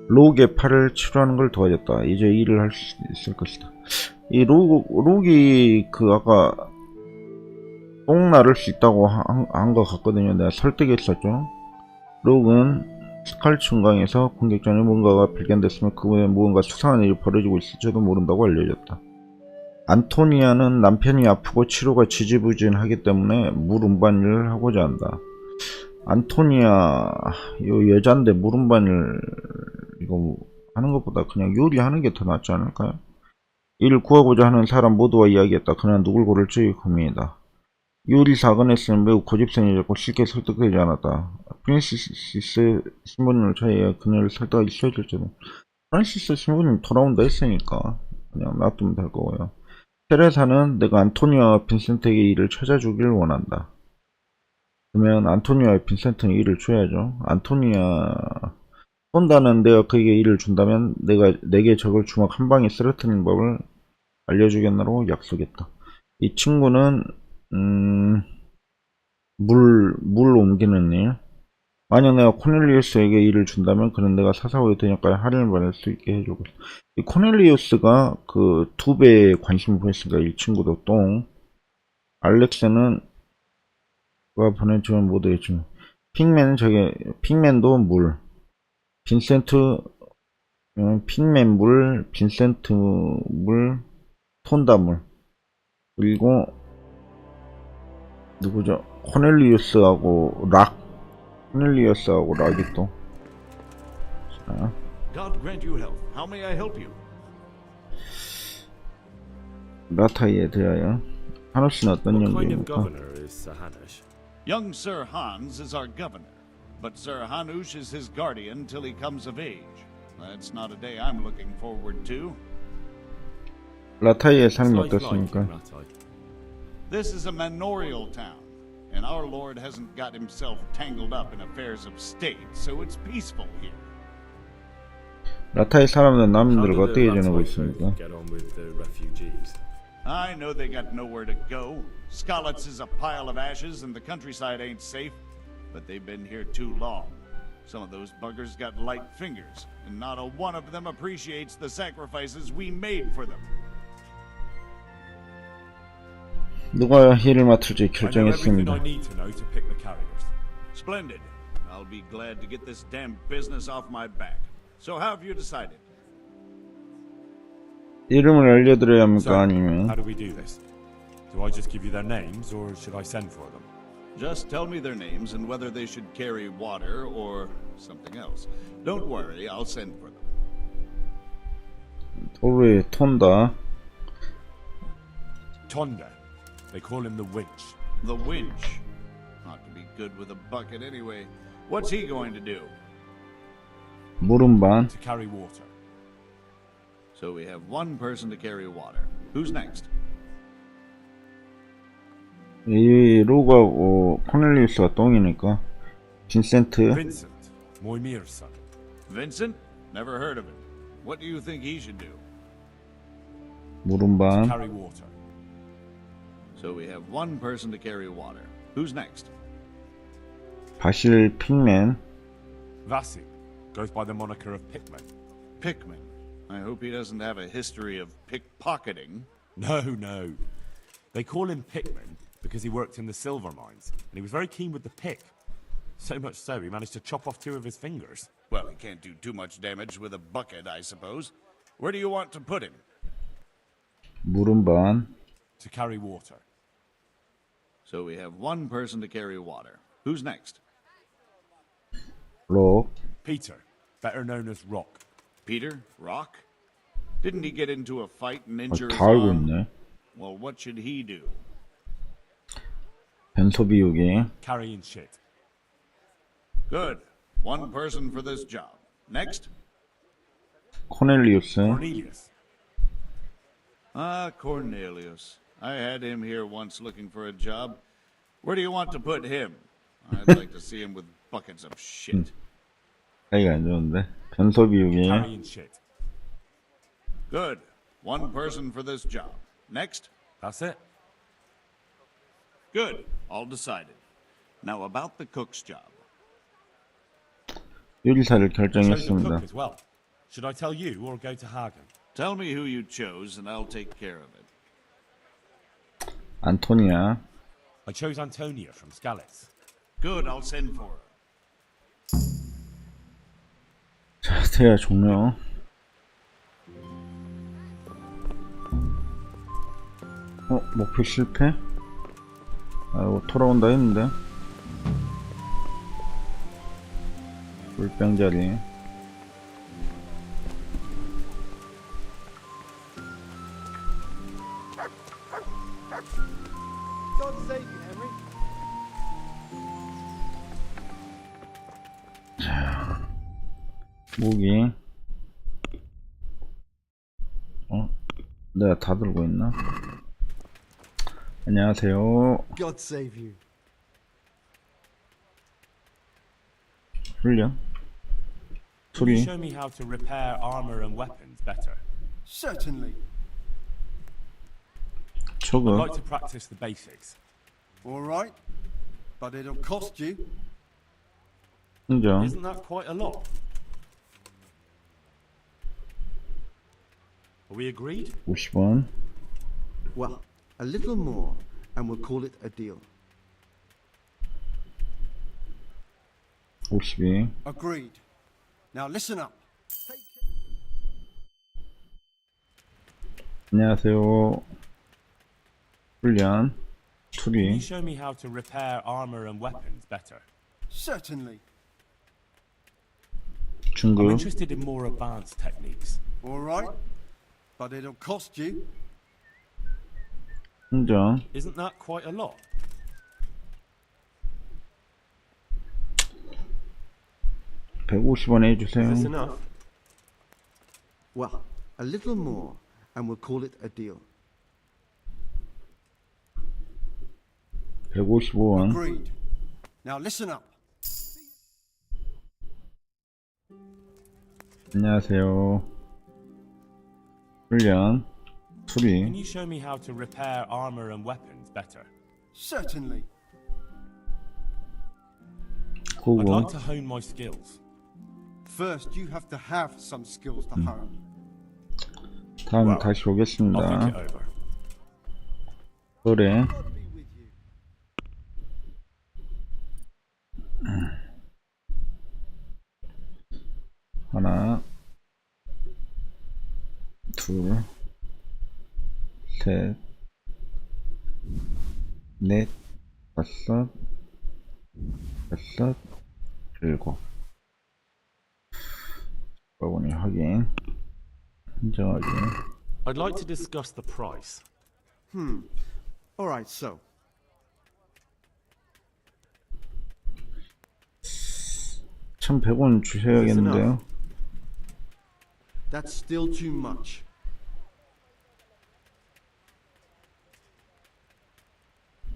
록의 팔을 치료하는 걸 도와줬다. 이제 일을 할 수 있을 것이다. 이 록이 아까 똥 나를 수 있다고 한 것 같거든요. 내가 설득했었죠. 록은 스칼리츠 은강에서 공격 전에 뭔가가 발견됐으면 그분에 무언가 수상한 일이 벌어지고 있을지도 모른다고 알려졌다. 안토니아는 남편이 아프고 치료가 지지부진하기 때문에 물 운반일을 하고자 한다. 안토니아 요 여잔데 물 운반일 이거 하는 것보다 그냥 요리하는 게 더 낫지 않을까요? 이를 구하고자 하는 사람 모두와 이야기했다. 그는 누굴 고를지 고민이다. 요리사 아그네스는 매우 고집성이었고 쉽게 설득되지 않았다. 프란시스 신부님을 차이해 그녀를 설득하기 쉬워질지도. 프란시스 신부님 돌아온다 했으니까 그냥 놔두면 될 거고요. 테레사는 내가 안토니아와 빈센트에게 일을 찾아주길 원한다. 그러면 안토니아와 빈센트는 일을 줘야죠. 안토니아 혼다는 내가 그에게 일을 준다면 내게 적을 주먹 한 방에 쓰러뜨리는 법을 알려주겠노라고 약속했다. 이 친구는 물 옮기는 일. 만약 내가 코넬리우스에게 일을 준다면 그는 내가 사사후에 되니까 할인을 받을 수 있게 해주고. 이 코넬리우스가 그 2배의 관심을 보였으니까 이 친구도 똥. 알렉스는 가 보내주면 모두 해주면. 핑맨은 핑맨도 물. 빈센트 핑맨 물, 빈센트 물, 톤다 물. 그리고 누구죠? 코넬리우스하고 락이 또. 자. God grant you health. How may I help you? 라타이에 대하여 하누스는 어떤 What kind of 연구입니까? governor is Sir Hanush? Young Sir Hans is our governor, but Sir Hanush is his guardian till he comes of age. That's not a day I'm looking forward to. 라타이의 삶이 어떻습니까? This is a manorial town, and our lord hasn't got himself tangled up in affairs of state, so it's peaceful here. 라타이 사람들은 난민들과 어떻게 지내고 있습니까? Get on with the refugees. I know they got nowhere to go. Skalitz is a pile of ashes and the countryside ain't safe, but they've been here too long. Some of those buggers got light fingers, and not a one of them appreciates the sacrifices we made for them. 누가 일을 맡을지 I know 결정했습니다. everything I need to know to pick the carriers. Splendid. I'll be glad to get this damn business off my back. So how have you decided? 이름을 알려드려야 합니까? So, 아니면 how do we do this? Do I just give you their names, or should I send for them? Just tell me their names and whether they should carry water or something else. Don't worry, I'll send for them. 도르의 톤다. Tonda. They call him the Winch. The winch. Ought to be good with a bucket anyway. What's he going to do? 물운반. To carry water. So we have one person to carry water. Who's next? 이 로가고 코넬리우스가 똥이니까 빈센트. Vincent. Moimir's son. Vincent? Never heard of him. What do you think he should do? 물운반. Carry water. So we have one person to carry water. Who's next? 바실 핑맨. Vasil goes by the moniker of Pickman. Pickman. I hope he doesn't have a history of pickpocketing. No. They call him Pickman because he worked in the silver mines, and he was very keen with the pick. So much so, he managed to chop off 2 of his fingers. Well, he can't do too much damage with a bucket, I suppose. Where do you want to put him? 물은 반. To carry water. So we have one person to carry water. Who's next? 록. Peter, better known as Rock. Peter? Rock? Didn't he get into a fight and injure his 다 알고 arm? 있네. Well, what should he do? 변소 비우기. Carrying shit. Good. One person for this job. Next? 코넬리우스. Cornelius. Ah, Cornelius. I had him here once looking for a job. Where do you want to put him? I'd like to see him with buckets of shit. 사이가 안 좋은데. 변소 비우기. Carrying shit. Good. One person for this job. Next? That's it. Good. All decided. Now about the cook's job. 요리사를 Chose a 결정했습니다. cook as well. Should I tell you or go to Hagen? Tell me who you chose and I'll take care of it. 안토니아. I chose Antonia from Skalitz. Good, I'll send for her. 자, 태야 종료. 목표 실패? 아이고, 돌아온다 했는데. 물병자리. 자, 무기. 내가 다 들고 있나? 안녕하세요. God save you. 훈련. Can you 소리. show me how to repair armor and weapons better? Certainly. I'd 초급. like to practice the basics. All right, but it'll cost you. 인정. Isn't that quite a lot? Are we agreed? 50원. Well, a little more, and we'll call it a deal. 52. Agreed. Now listen up. 안녕하세요. 훈련. Can you 투리. show me how to repair armor and weapons better? Certainly. I'm 중급. interested in more advanced techniques. All right, but it'll cost you. 인정. Isn't that quite a lot? 150원 해주세요. Is this enough? Well, a little more, and we'll call it a deal. 155원. Agreed. Now listen up. 안녕하세요. 훈련. 투리. Can you show me how to repair armor and weapons better? Certainly. I'd 고급. like to hone my skills. First, you have to have some skills to hone. 다음 Well, 다시 I'll think 오겠습니다. it over. 노래. 하나, 둘, 셋, 넷, 다섯, 여섯, 일곱. 바구니 확인. 인정하기. I'd like to discuss the price. All right, so 1,100원 주셔야겠는데요. that's still too much.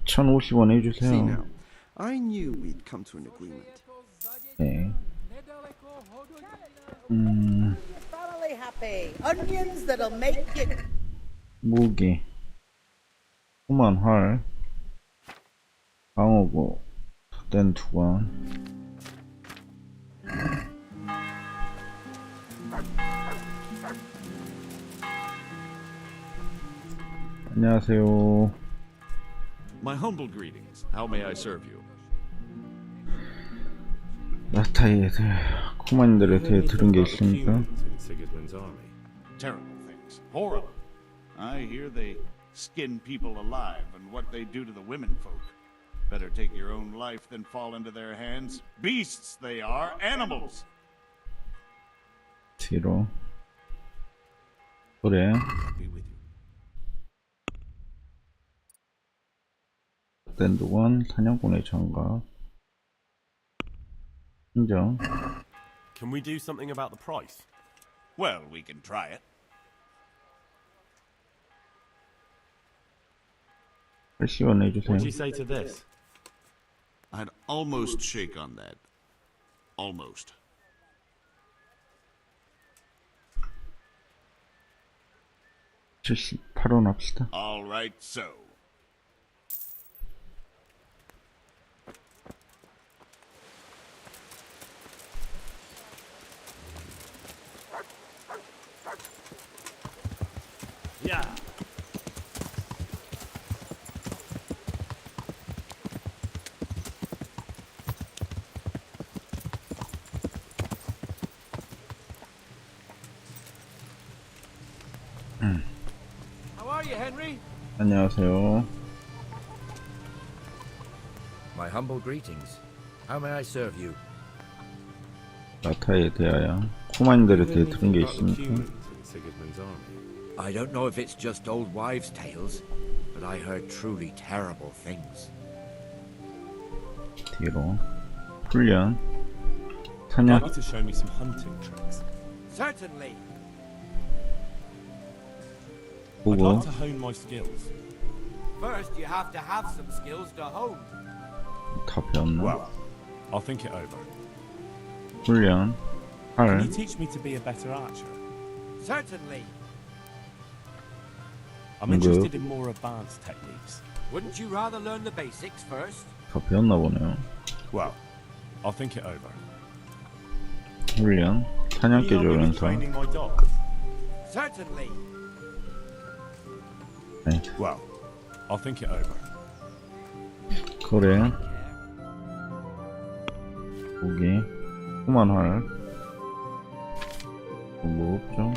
$1,050원 See 해주세요. now, I knew we'd come to an agreement. 네. Thoroughly happy. Onions that'll make you. 무기. 후만 활. 방어구. 된 두건. 안녕하세요. My humble greetings. How may I serve you? 나타에 대해 코만들에 대해 들은 게 있습니까? In Sigismund's army. Terrible things. Horrible. I hear they skin people alive, and what they do to the women folk. Better take your own life than fall into their hands. Beasts they are, animals. 뒤로. 그래. 댄두건 사냥꾼의 장갑. 인정. Can we do something about the price? Well, we can try it. 80원 내주세요. What do you say to this? I'd almost shake on that. Almost. $78원 합시다. All right, so. Yeah. How are you, Henry? 안녕하세요. My humble greetings. How may I serve you? 라타에 대하여 코마인들에 대해 들은 게 있습니까? I don't know if it's just old wives' tales, but I heard truly terrible things. 뒤로. 훈련. I'd 사냥. like to show me some hunting tricks. Certainly. I'd 보고. like to hone my skills. First, you have to have some skills to hone. 다 배웠나? Well, I'll think it over. 훈련. Can 활. you teach me to be a better archer? Certainly. I'm interested in more advanced techniques. Wouldn't you rather learn the basics first? 다 배웠나 보네요. Well, I'll think it over. 훈련. Can 사냥개 you help me with 조련사. training my dog? Certainly. 네. Well, I'll think it over. 거래. 무기. 후만 활. 뭐 없죠?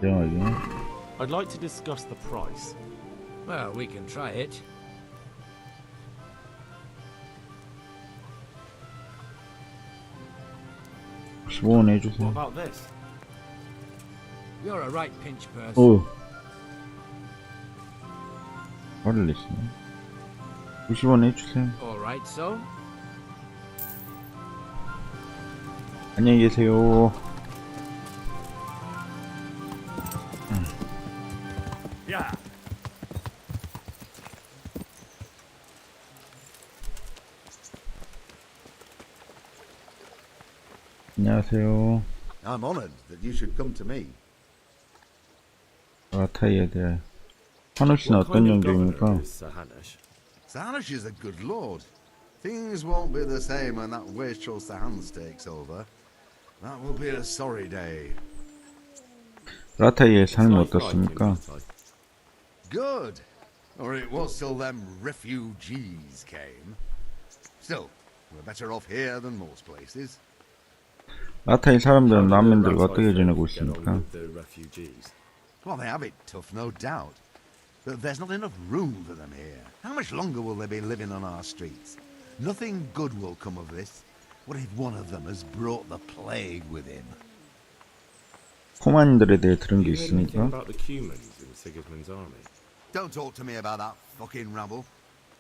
대화하기. I'd like to discuss the price. Well, we can try it. $15원 What 해주세요. about this? You're a right pinch person. 오. 화를 내시네. 90원 해주세요. All right, so. 안녕히 계세요. Yeah. 안녕하세요. I'm honored that you should come to me. 라타이에 대해. 하늘씨는 어떤 영경입니까? Sir Hanush is a good lord. Things won't be the same when that wastrel Sir Hans takes over. That will be a sorry day. 라타이의 삶이 어떻습니까? Good. Or it was till them refugees came. Still, we're better off here than most places. 라타이 사람들은 난민들과 어떻게 지내고 있습니까? Well, they have it tough, no doubt. But there's not enough room for them here. How much longer will they be living on our streets? Nothing good will come of this. What if one of them has brought the plague with him? 코마인들에 대해 들은 게 있습니까? Don't talk to me about that fucking rabble.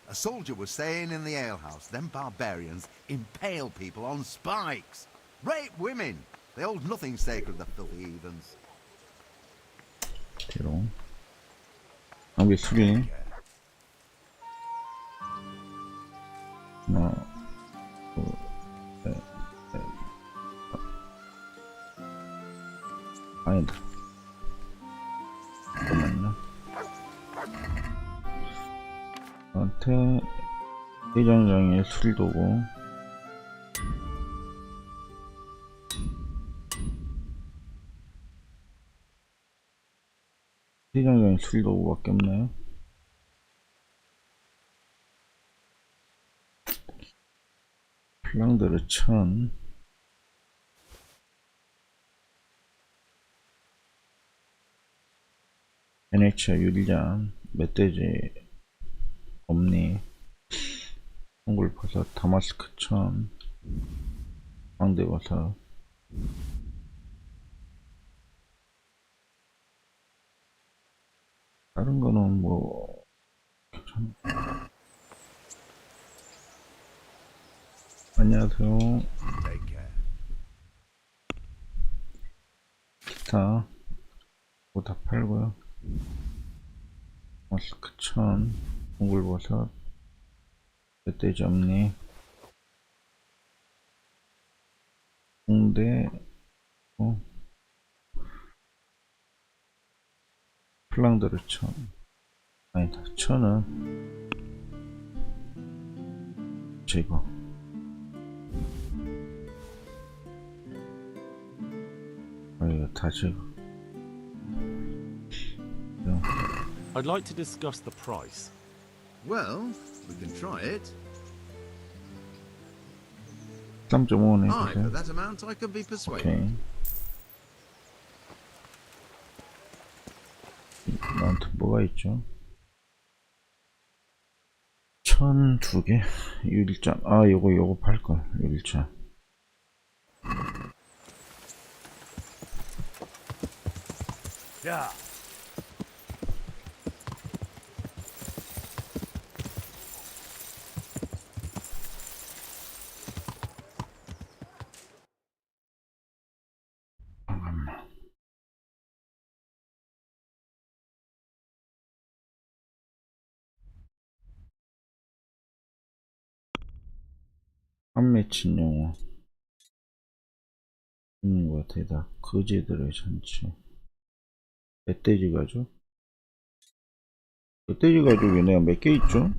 A soldier was saying in the alehouse, them barbarians impale people on spikes. Rape women. They hold nothing sacred, the filthy heathens. 뒤로. 장비 수리. 하나, 둘, 셋, 넷. 아니다. 잠깐만요. 나한테 회장장의 술도고. 회장장의 술도구밖에 없나요? 플랑드르 1000. 베네치아 유리잔, 멧돼지 옴니, 홍굴버섯, 다마스크 1000, 황대버섯. 다른 거는 뭐 괜찮아. 안녕하세요. 기타 뭐 다 팔고요. 마스크 1000, 홍굴버섯, 멧돼지 없니, 홍대, 플랑드르 1000. 아니다, 1000은 제거. 이거 다 제거. I'd like to discuss the price. Well, we can try it. 3.5네. Aye, for that amount I could be persuaded. 오케이. 나한테 뭐가 있죠? 1000 2개? 유리잔. 아, 요거 팔걸. 유리잔. Yeah. 한 맺힌 용어. 있는 것 같아. 다 거지들의 잔치. 멧돼지 가죽? 멧돼지 가죽이 내가 몇 개 있죠?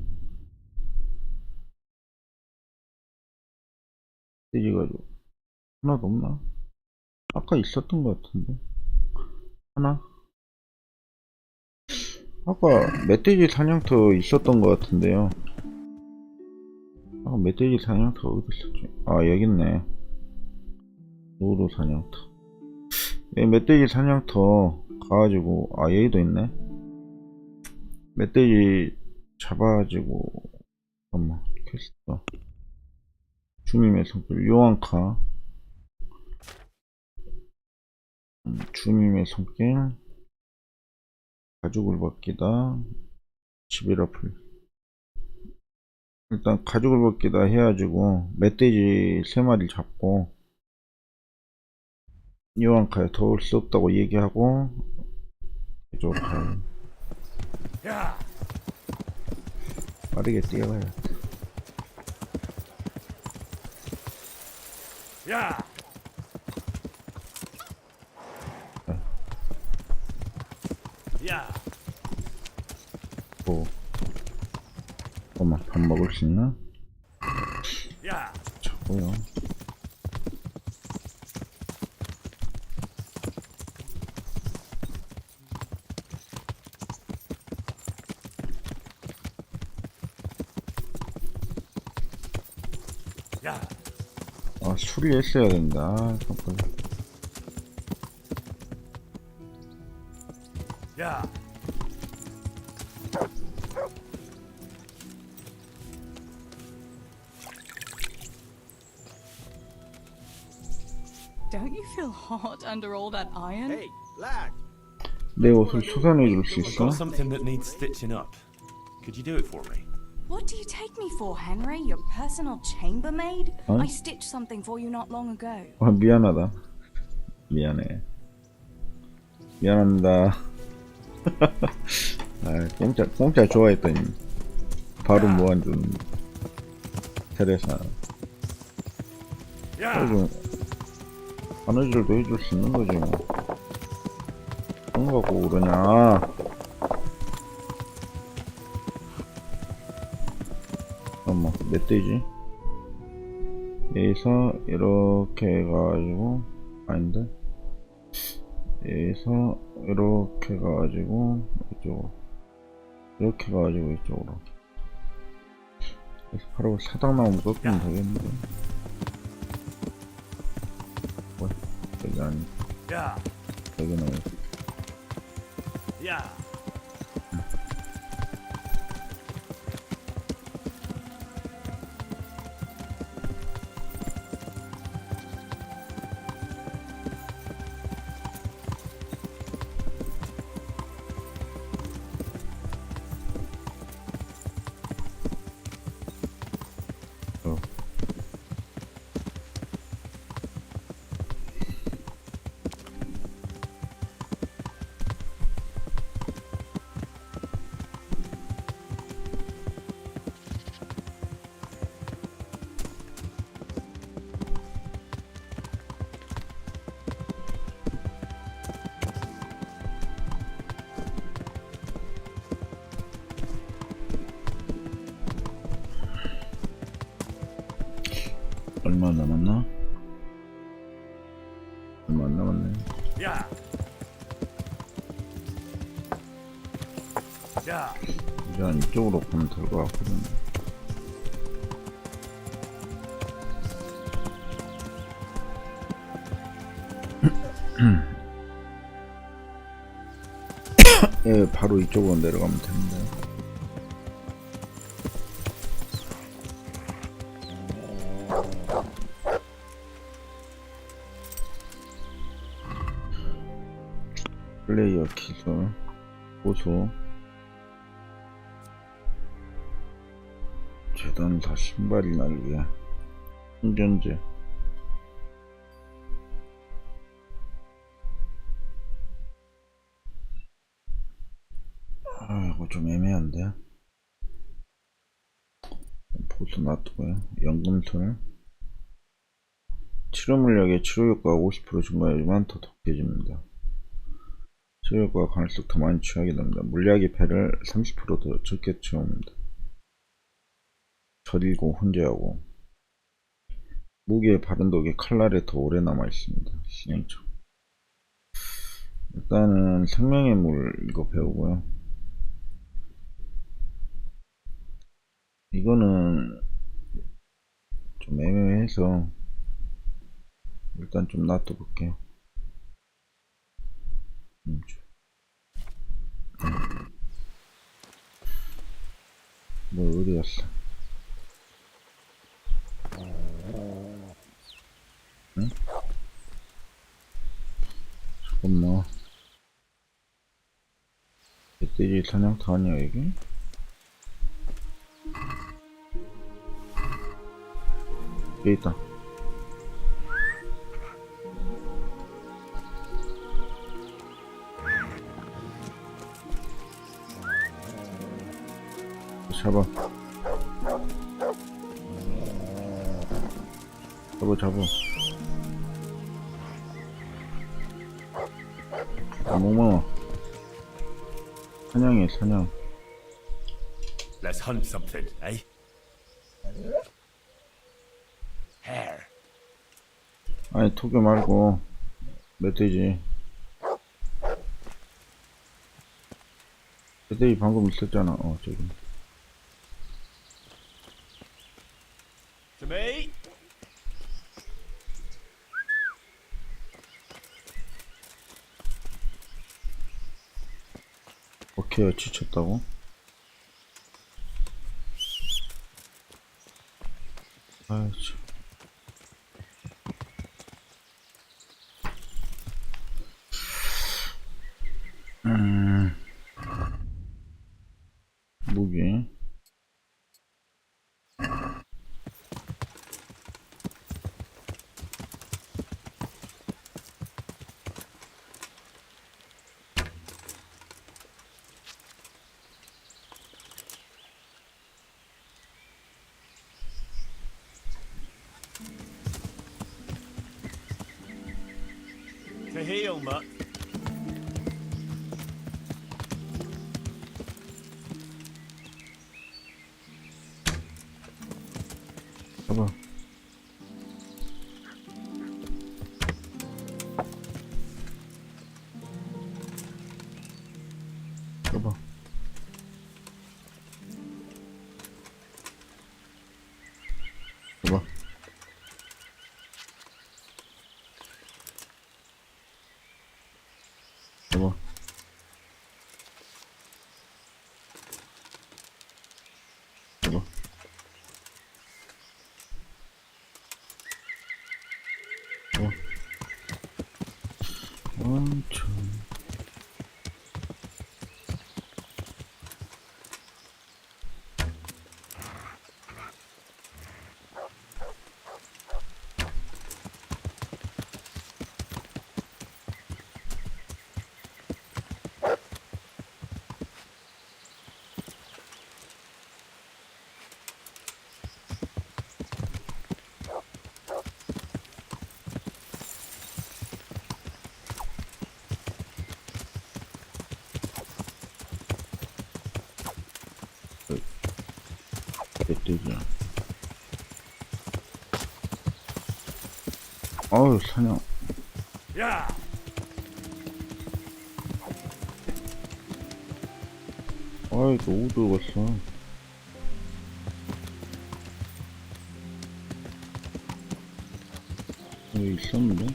멧돼지 가죽 하나도 없나? 아까 있었던 것 같은데. 하나? 아까 멧돼지 사냥터 있었던 것 같은데요. 아까 멧돼지 사냥터 어디 있었지? 아, 여기 있네. 노루 사냥터. 멧돼지 사냥터 가가지고, 아, 여기도 있네. 멧돼지 잡아가지고, 잠깐만, 퀘스트. 주님의 손길, 요한카. 주님의 손길, 가죽을 벗기다, 11어플. 일단 가죽을 벗기다 해가지고 멧돼지 3마리 잡고 요한카에 도울 수 없다고 얘기하고 이쪽으로 가요. 빠르게 뛰어가야 돼. 뭐 잠깐만, 밥 먹을 수 있나? 자고요. 아, 수리했어야 된다. 잠깐. Don't you feel hot under all that iron? Hey, lad. 내 옷을 수선해 줄 수 I've 있어? got something that needs stitching up. Could you do it for me? What do you take me for, Henry? Your personal chambermaid? Huh? I stitched something for you not long ago. 아, 미안하다. 미안해. 미안합니다. 아, 공짜 좋아했더니 바로 모아준 테레사. 좀 바느질도 해줄 수 있는 거지 뭐. 그런 거 갖고 그러냐. 잠깐만, 멧돼지 여기서 이렇게 해가지고, 아닌데, 여기서 이렇게 해가지고 이쪽으로, 이렇게 해가지고 이쪽으로. 그래서 바로 사당 나오면 꺾이면 되겠는데. 아니. 여기는 얼마 남았나? 얼마 안 남았네. 이제 이쪽으로 가면 될 것 같거든. 예, 바로 이쪽으로 내려가면 됩니다. 플레이어 기술, 보소, 재단사 신발이 날개, 충전재. 이거 좀 애매한데. 보소 놔두고요. 연금술, 치료 물약의 치료 효과가 50% 증가하지만 더 독해집니다. 치료 효과가 강할수록 더 많이 취하게 됩니다. 물약의 패를 30% 더 적게 채웁니다. 저리고 혼재하고, 무기의 바른 독이 칼날에 더 오래 남아 있습니다. 신형처. 일단은 생명의 물 이거 배우고요. 이거는 좀 애매해서 일단 좀 놔둬 볼게요. 뭐 어디 갔어? 응? 잠깐만. 멧돼지 사냥터 아니야 이게? 여기 있다. 잡아. 잡아. 목마. 사냥해, 사냥. Let's hunt something, eh? Hare. 아니, 토끼 말고, 멧돼지. 멧돼지 방금 있었잖아, 저기. To me. 오케이, 지쳤다고? 아이, 참. 무기. To heal, mutt. 잡아. 잡아. 잡아. 엄청. 멧돼지야. 어우, 사냥. 야! 아이, 너무 들어갔어. 여기 있었는데?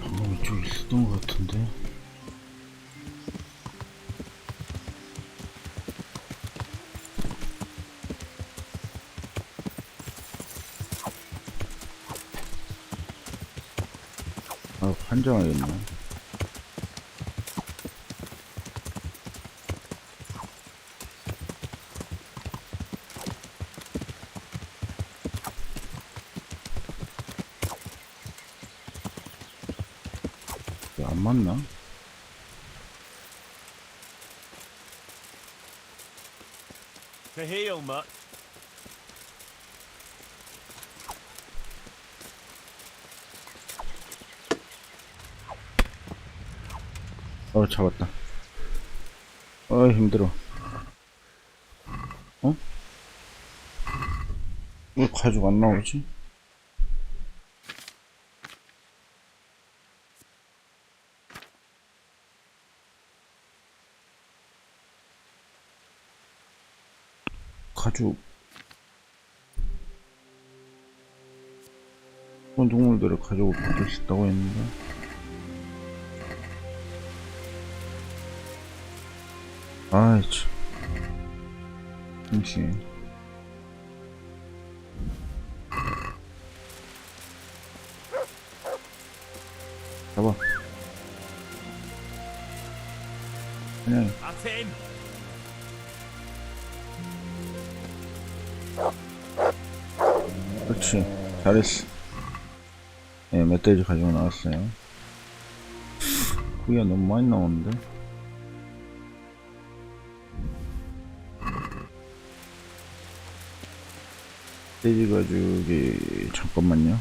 방금 이쪽에 있었던 것 같은데? 아, 환장하겠네. 왜 안 맞나? To heal, mutt. 잡았다. 힘들어. 어? 왜 가죽 안 나오지? 가죽. 그런 동물들을 가죽을 바꿀 수 있다고 했는데. 아이, 참. 잠시. 잡아. 그냥. That's him. 그렇지. 잘했어. 예, 멧돼지 가지고 나왔어요. 고기가 너무 많이 나오는데. 멧돼지 가죽이, 잠깐만요.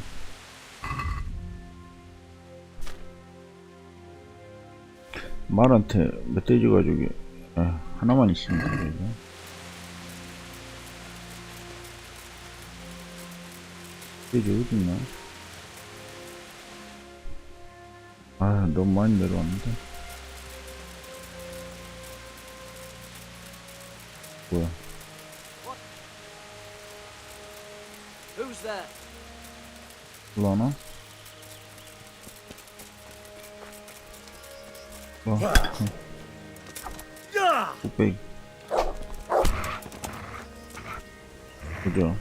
말한테 멧돼지 가죽이 하나만 있으면 되죠. 멧돼지 어딨나? 아, 너무 많이 내려왔는데. 뭐야? Who's that? 올라오나? 뚝배기. 그죠?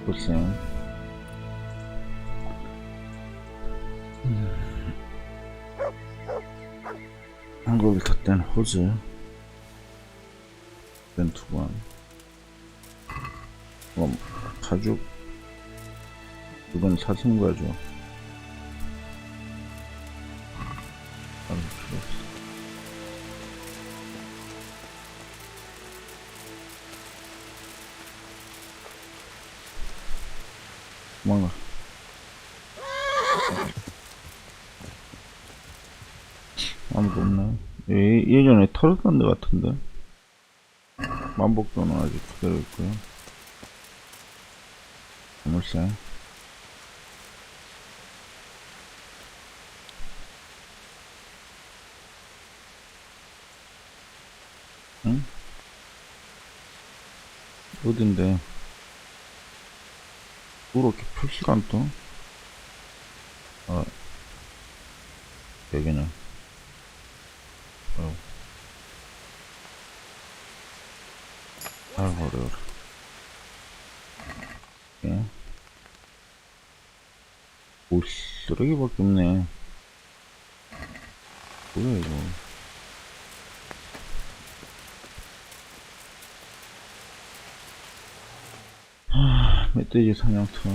글쎄. 한국을 탔던 호즈. 두 번. 가죽. 이건 사슴 가죽. 필요 없어. 도망가. 아무도 없네. 예전에 털었던 데 같은데. 만복도는 아직 그대로 있고요. 물세. 응? 어딘데? 그렇게 표시가 안 떠? 여기는. 아이고 어려워. 예. 오 쓰레기밖에 없네. 뭐야 이거. 멧돼지 사냥터.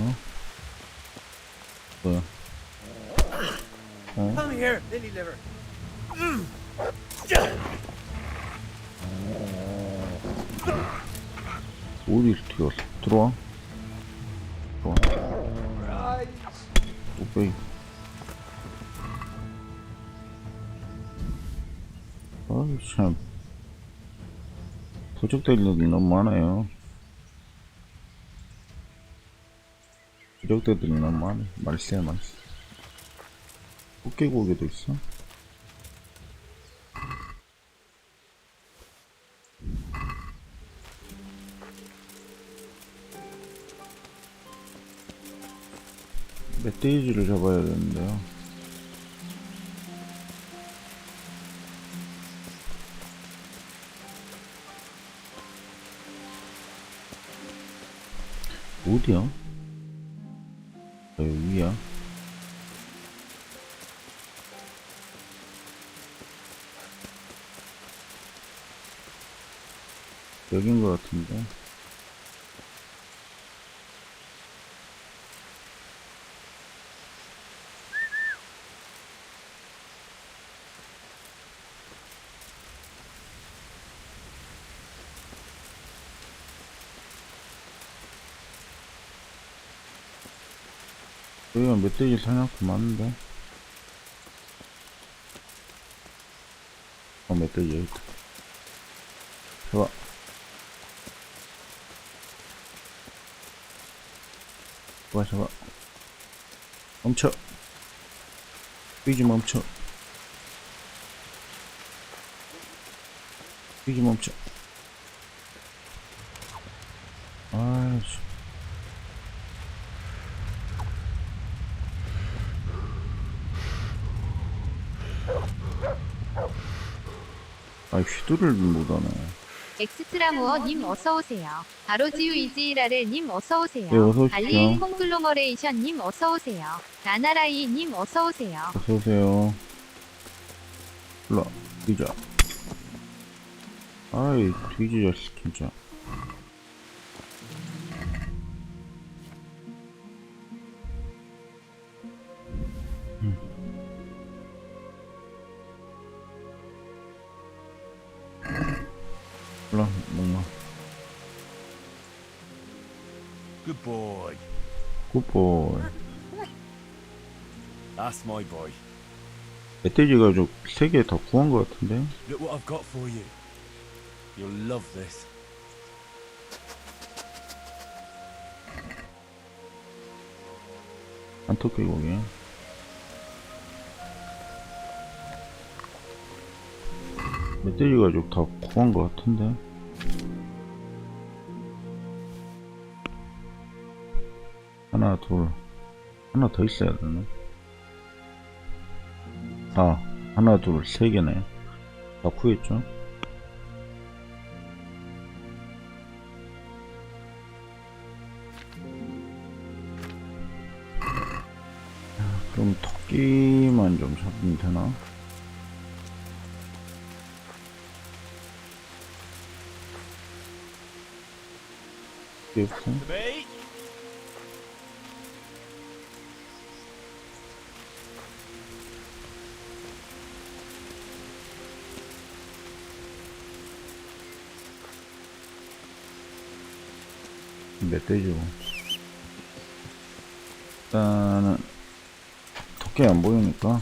뭐야? 어? Come here, lily liver. 어디 튀었어? 들어와. 들어와. 오케이. 아이 참. 부적될 일이 너무 많아요. 부적대들이 너무 많아. 말세. 꽃게고기도 있어. 멧돼지를 잡아야 되는데요. 어디야? 여기 위야? 여긴 것 같은데. 여기가 멧돼지 사냥터 많은데. 멧돼지 여기 있다. 잡아. 잡아. 멈춰. 뛰지 멈춰. 뛰지 멈춰. 아이씨. 아 휘두를 못하네. 엑스트라무어님 어서오세요. 바로지우 이지라르님 어서오세요. 네, 어서오십시오. 알리인 콩글로머레이션님 어서오세요. 나나라이님 어서오세요. 어서오세요. 일로와 뒤져. 아이 뒤지자 진짜. 일로와 목마. Good boy. 굿보이. That's my boy. 멧돼지가 좀 3개 다 구한 것 같은데. Look what I've got for you. You'll love this. 안토끼 고기. 멧돼지 가죽 다 구한 것 같은데. 하나 둘 하나 더 있어야 되네. 아 하나 둘 3개네. 다 구했죠. 그럼 토끼만 좀 잡으면 되나? 없어? 멧돼지고. 일단은 토끼 안 보이니까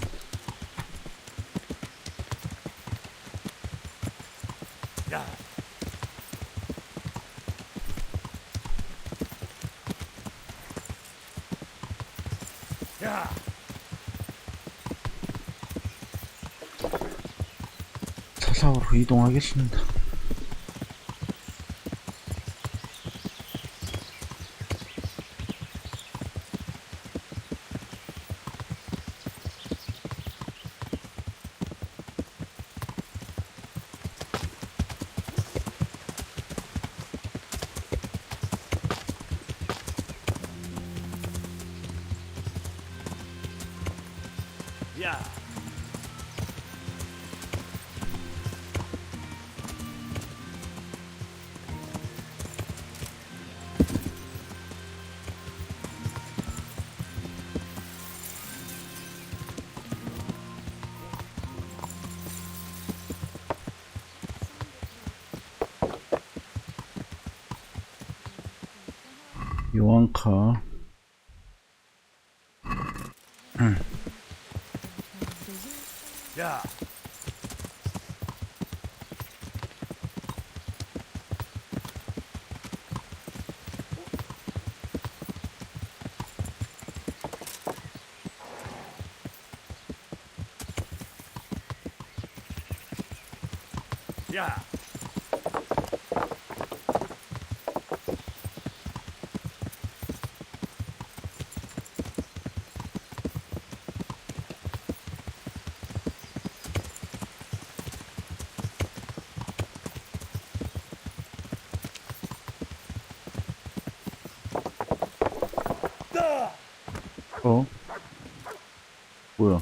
사사오로 이동하겠습니다. Yeah. 요한카. Yeah. Yeah. 어? 뭐야?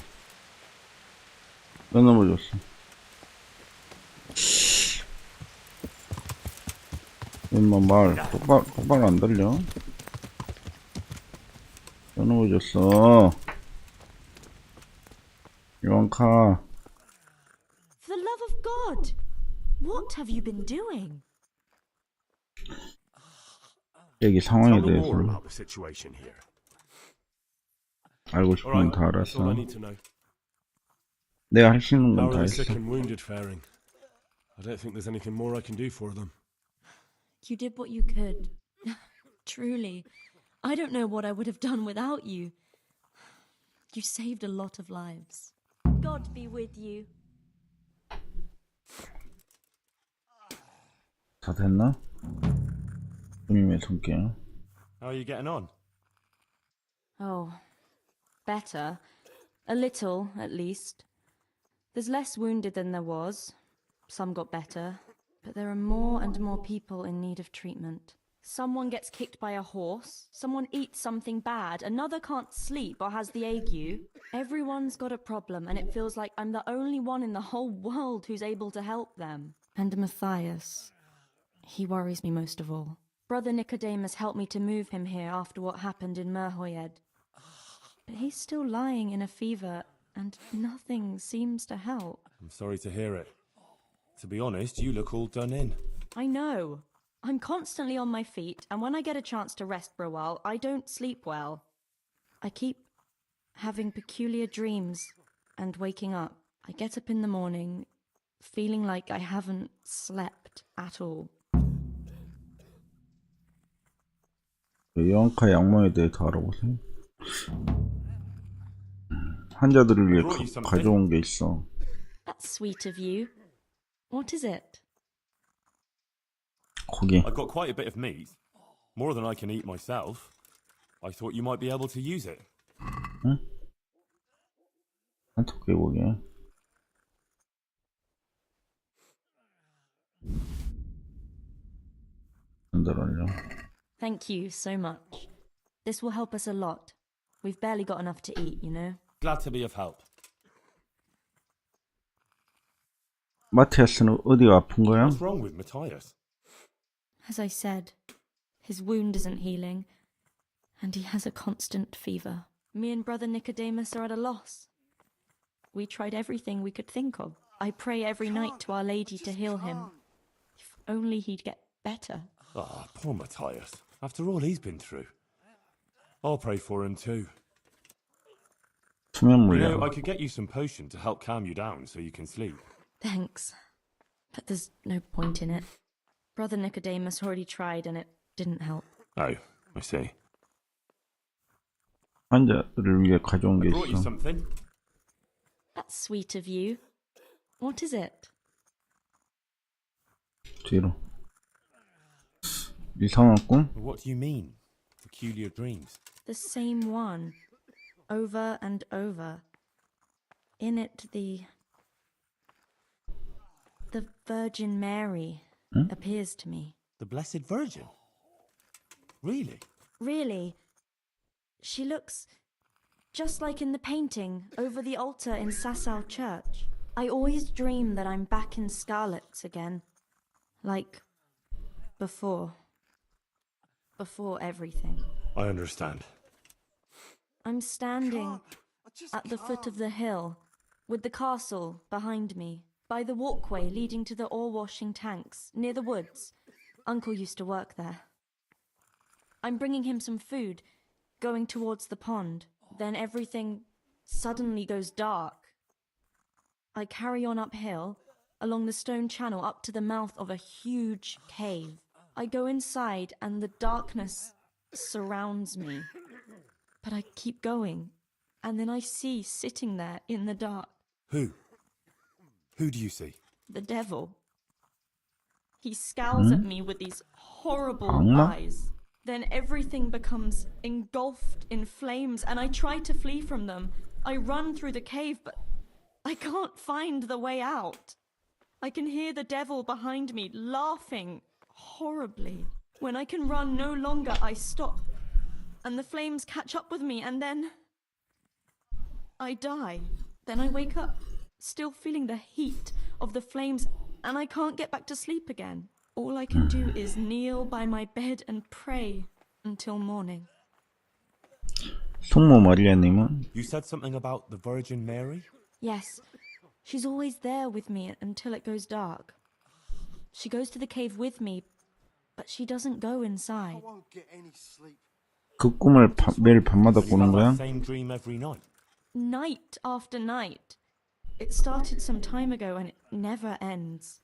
왜 넘어졌어? 임마 말 똑바로 안 들려? 왜 넘어졌어? 요한카. For the love of God! What have you been doing? 여기 상황에 Tell me more 대해서 about the situation here. 알고 싶으면 다 That's all I 알았어. need to know. 내가 할 수 있는 How 건 다 are the 했어. sick and wounded faring? I don't think there's anything more I can do for them. You did what you could. Truly. I don't know what I would have done without you. You saved a lot of lives. God be with you. 다 됐나? 주님의 손길. How are you getting on? Oh, better. A little, at least. There's less wounded than there was. Some got better. But there are more and more people in need of treatment. Someone gets kicked by a horse. Someone eats something bad. Another can't sleep or has the ague. Everyone's got a problem, and it feels like I'm the only one in the whole world who's able to help them. And Matthias. He worries me most of all. Brother Nicodemus helped me to move him here after what happened in Merhoyed. But he's still lying in a fever, and nothing seems to help. I'm sorry to hear it. To be honest, you look all done in. I know. I'm constantly on my feet, and when I get a chance to rest for a while, I don't sleep well. I keep having peculiar dreams and waking up. I get up in the morning feeling like I haven't slept at all. 요한카 양모에 대해 더 알아보세요. 환자들을 위해 가져온 게 있어. That's sweet of you. What is it? 고기. I've got quite a bit of meat. More than I can eat myself. I thought you might be able to use it. 응? 어떻게 보게? 만들어려. Thank you so much. This will help us a lot. We've barely got enough to eat, you know? Glad to be of help. 마티아스는 어디가 아픈 거야? What's wrong with Matthias? As I said, his wound isn't healing, and he has a constant fever. Me and Brother Nicodemus are at a loss. We tried everything we could think of. I pray every night to Our Lady to heal him. If only he'd get better. Ah, poor Matthias. After all he's been through. I'll pray for him too. 수면 You know, 물량. I could get you some potion to help calm you down so you can sleep. Thanks. But there's no point in it. Brother Nicodemus already tried and it didn't help. Oh, I see. 환자들을 위해 가져온 게 I brought you 있어. something. That's sweet of you. What is it? 뒤로. 이상한 꿈? What do you mean? Peculiar dreams. The same one. Over and over. In it, the Virgin Mary appears to me. The Blessed Virgin? Really? Really. She looks Just like in the painting over the altar in Sasau Church. I always dream that I'm back in Scarlet's again. Like before. Before everything. I understand. I'm standing at the foot of the hill, with the castle behind me, by the walkway leading to the ore-washing tanks, near the woods. Uncle used to work there. I'm bringing him some food, going towards the pond. Then everything suddenly goes dark. I carry on uphill, along the stone channel up to the mouth of a huge cave. I go inside and the darkness surrounds me. But I keep going, and then I see sitting there in the dark. Who? Who do you see? The devil. He scowls at me with these horrible eyes. Then everything becomes engulfed in flames, and I try to flee from them. I run through the cave, but I can't find the way out. I can hear the devil behind me laughing horribly. When I can run no longer, I stop, and the flames catch up with me, and then I die. Then I wake up, still feeling the heat of the flames, and I can't get back to sleep again. All I can do is kneel by my bed and pray until morning. 성모 마리아님은 You said something about the Virgin Mary? Yes, she's always there with me until it goes dark. She goes to the cave with me, but she doesn't go inside. 그 꿈을 매일 밤마다 꾸는 거야? Same dream every night. Night after night. It started some time ago and it never ends.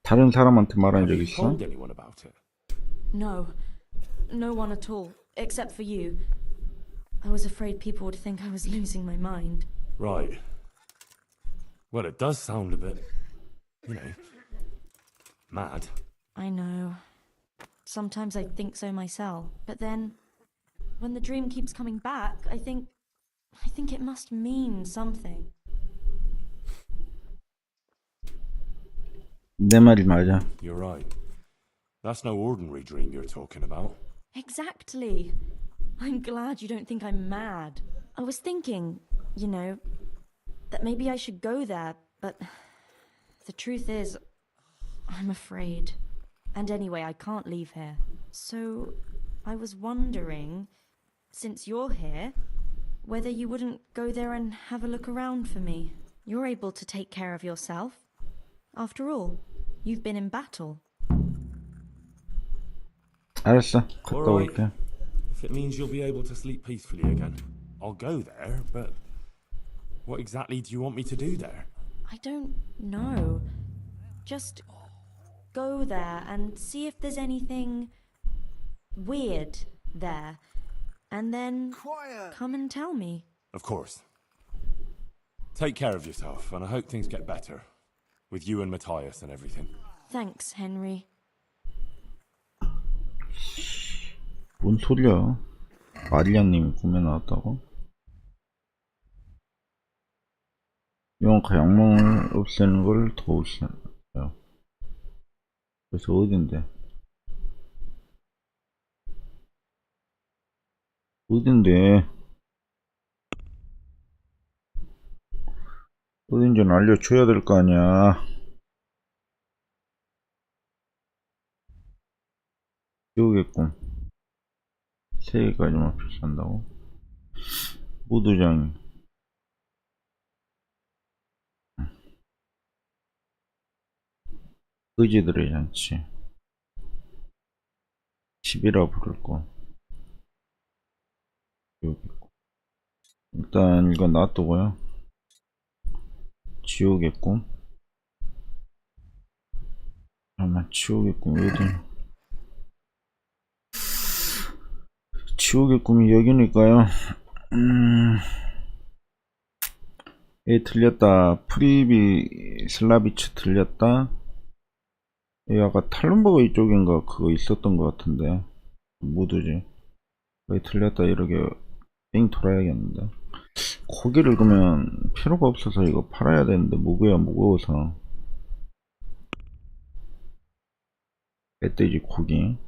다른 사람한테 말한 적 있어? Told anyone about it? No. No one at all, except for you. I was afraid people would think I was losing my mind. Right. Well, it does sound a bit, mad. I know. Sometimes I think so myself. But then, when the dream keeps coming back, I think it must mean something. 내 말이 맞아. You're right. That's no ordinary dream you're talking about. Exactly. I'm glad you don't think I'm mad. I was thinking, that maybe I should go there, but the truth is, I'm afraid. And anyway, I can't leave here. So, I was wondering, since you're here, whether you wouldn't go there and have a look around for me. You're able to take care of yourself. After all, you've been in battle. 알았어. 갔다 올게. If it means you'll be able to sleep peacefully again, I'll go there, but what exactly do you want me to do there? I don't know. Just go there and see if there's anything weird there. And then come and tell me. Of course. Take care of yourself, and I hope things get better. With you and Matthias and everything. Thanks, Henry. 뭔 소리야? 마리아님이 꿈에 나왔다고? 영화가 약몽을 없애는 걸 도우시나요? 그래서 어딘데? 어딘데? 어딘지는 알려줘야 될 거 아니야. 지옥의 꿈 3개까지만 필수한다고? 무도장이 의지들의 잔치 10이라 부를 거. 일단 이건 놔두고요. 지옥의 꿈. 잠깐만, 지옥의 꿈 어디? 지옥의 꿈이 여기니까요. 틀렸다. 프리비 슬라비츠 틀렸다. 아까 탈룬버거 이쪽인가 그거 있었던 것 같은데 무드지. 거의 틀렸다. 이렇게 뺑 돌아야겠는데. 고기를 그러면 필요가 없어서 이거 팔아야 되는데 무거야 무거워서. 멧돼지 고기.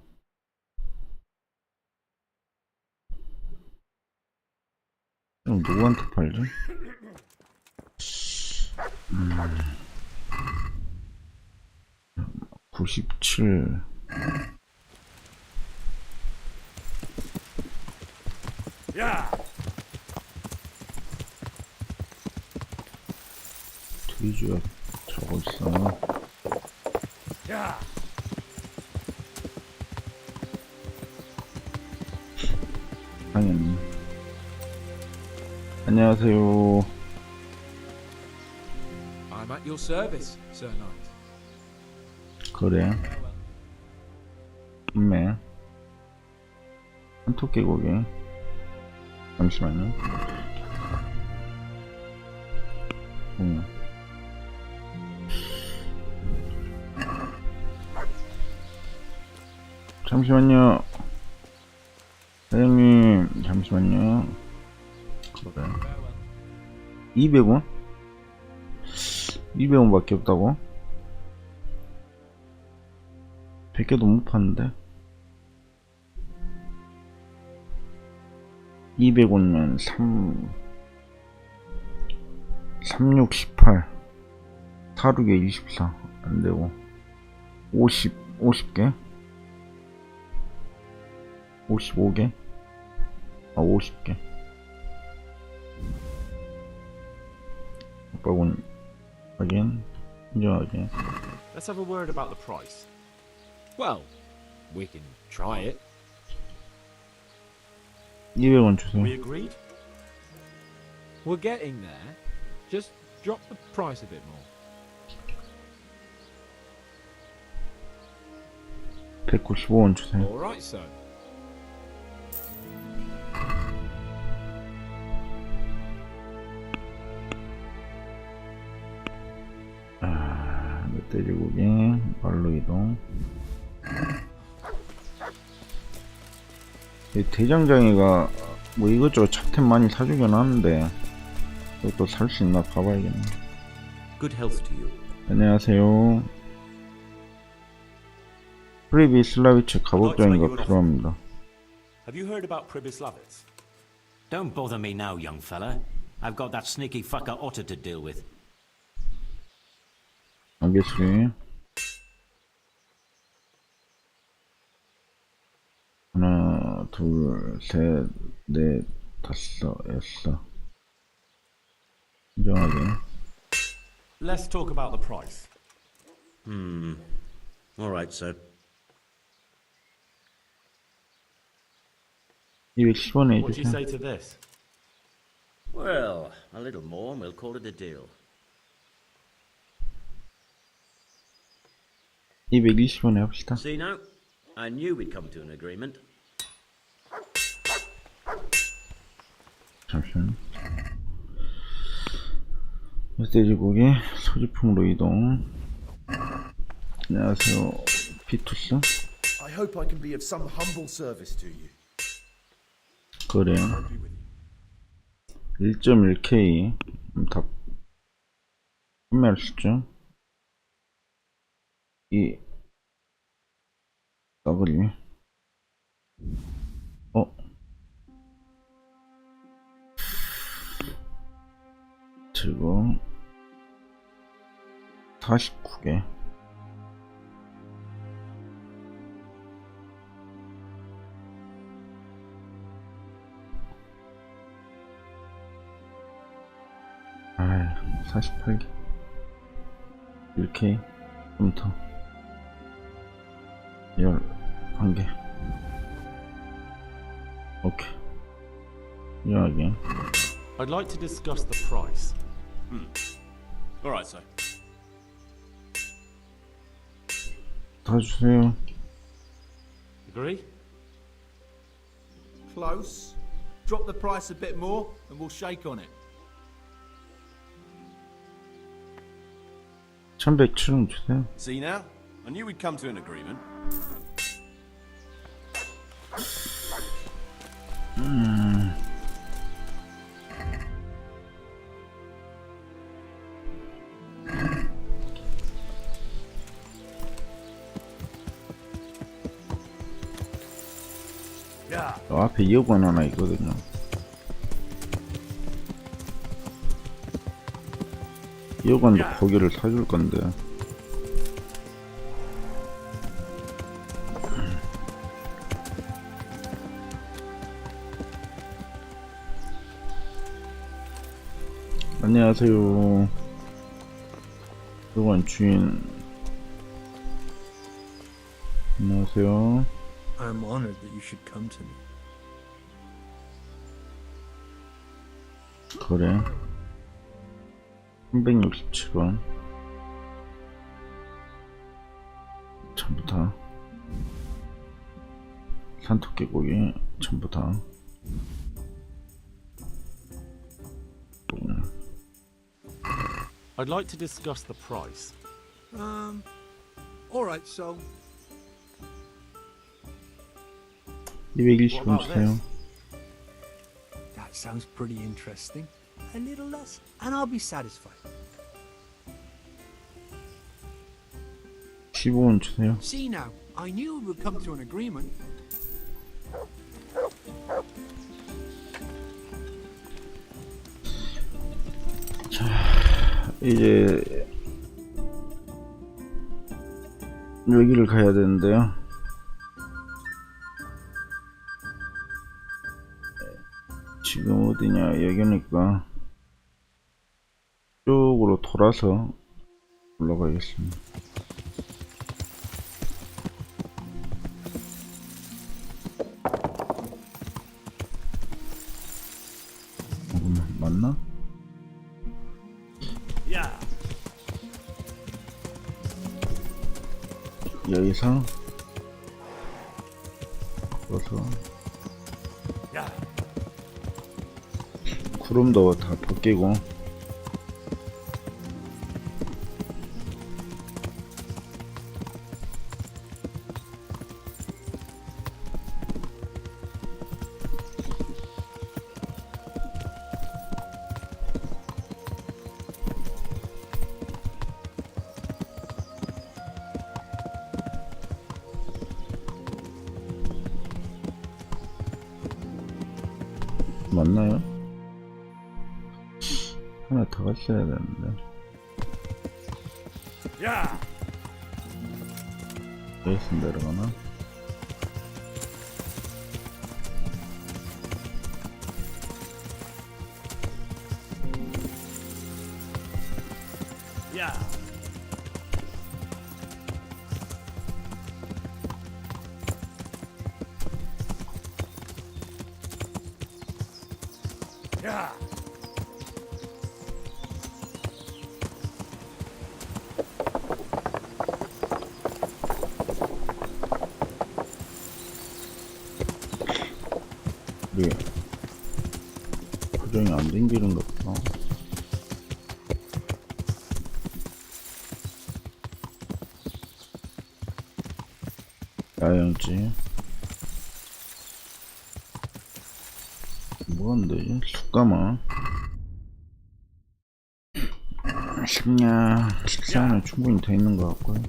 그럼 누구한테 팔지? 97. 야! 돼지가 저거 있어. 야! 당연히. 안녕하세요. I'm at your service, Sir Knight. 그래. 네. 한토끼 고기. 잠시만요. 잠시만요. 사장님, 잠시만요. 그래. 200원? 200원 밖에 없다고? 100개도 못 파는데? 200원이면 36, 18 46에 24 안되고 50개? 55개? 50개. 오빠군 again? 인정하게. Let's have a word about the price. Well, we can try it. 200원 주세요. We agreed? We're getting there. Just drop the price a bit more. 195원 주세요. All right, sir. 돼지고기, 말로 이동. 대장장이가 뭐 이것저것 잡템 많이 사주긴 하는데 이것도 살 수 있나 봐봐야겠네. Good health to you. 안녕하세요. 프리비슬라비체 가복장이가 필요합니다. Have you heard about Pribyslavitz? Don't bother me now, young fella. I've got that sneaky fucker Otter to deal with. 알겠어요. 하나, 둘, 셋, 넷, 다섯, 여섯. 인정하게. Let's talk about the price. All right, sir. 210원에 What do you say 해주세요. to this? Well, a little more and we'll call it a deal. 220원에 합시다. See now? I knew we'd come to an agreement. 잠시만요. 돼지고기 소지품으로 이동. 안녕하세요. 피투스. I hope I can be of some humble service to you. 그래요. 1.1K 다 판매할 수 있죠. 이 W 즐거움 49개. 아, 48개. 1K 좀 더. 11개. 오케이. 여기. I'd like to discuss the price. All right, sir. 다 주세요. Agree? Close. Drop the price a bit more and we'll shake on it. 1107원 주세요. See now? I knew we'd come to an agreement. 앞에 2억원 하나 있거든요. 이어간도 고기를 사줄 건데. 안녕하세요. 이건 주인. 안녕하세요. I'm honored that you should come to me. 그래. 367원. 전부 다. 산토끼고기 전부 다. I'd like to discuss the price. Alright, so 220원 주세요. that sounds pretty interesting. A little less, and I'll be satisfied. 15원 주세요. See now, I knew we would come to an agreement. 자, 이제 여기를 가야 되는데요. 지금 어디냐? 여기니까 쪽으로 돌아서 올라가겠습니다. 맞나? 야. 여기서 걸어서 야. 구름도 다 벗기고 맞나요? 하나 더 갔어야 되는데. 야. 여기서 내려가나? 야. 야. 우리 고정이 안 댕기는 것 같다. 야영지 뭐한데? 숯가마 식사는 충분히 돼 있는 것 같고요.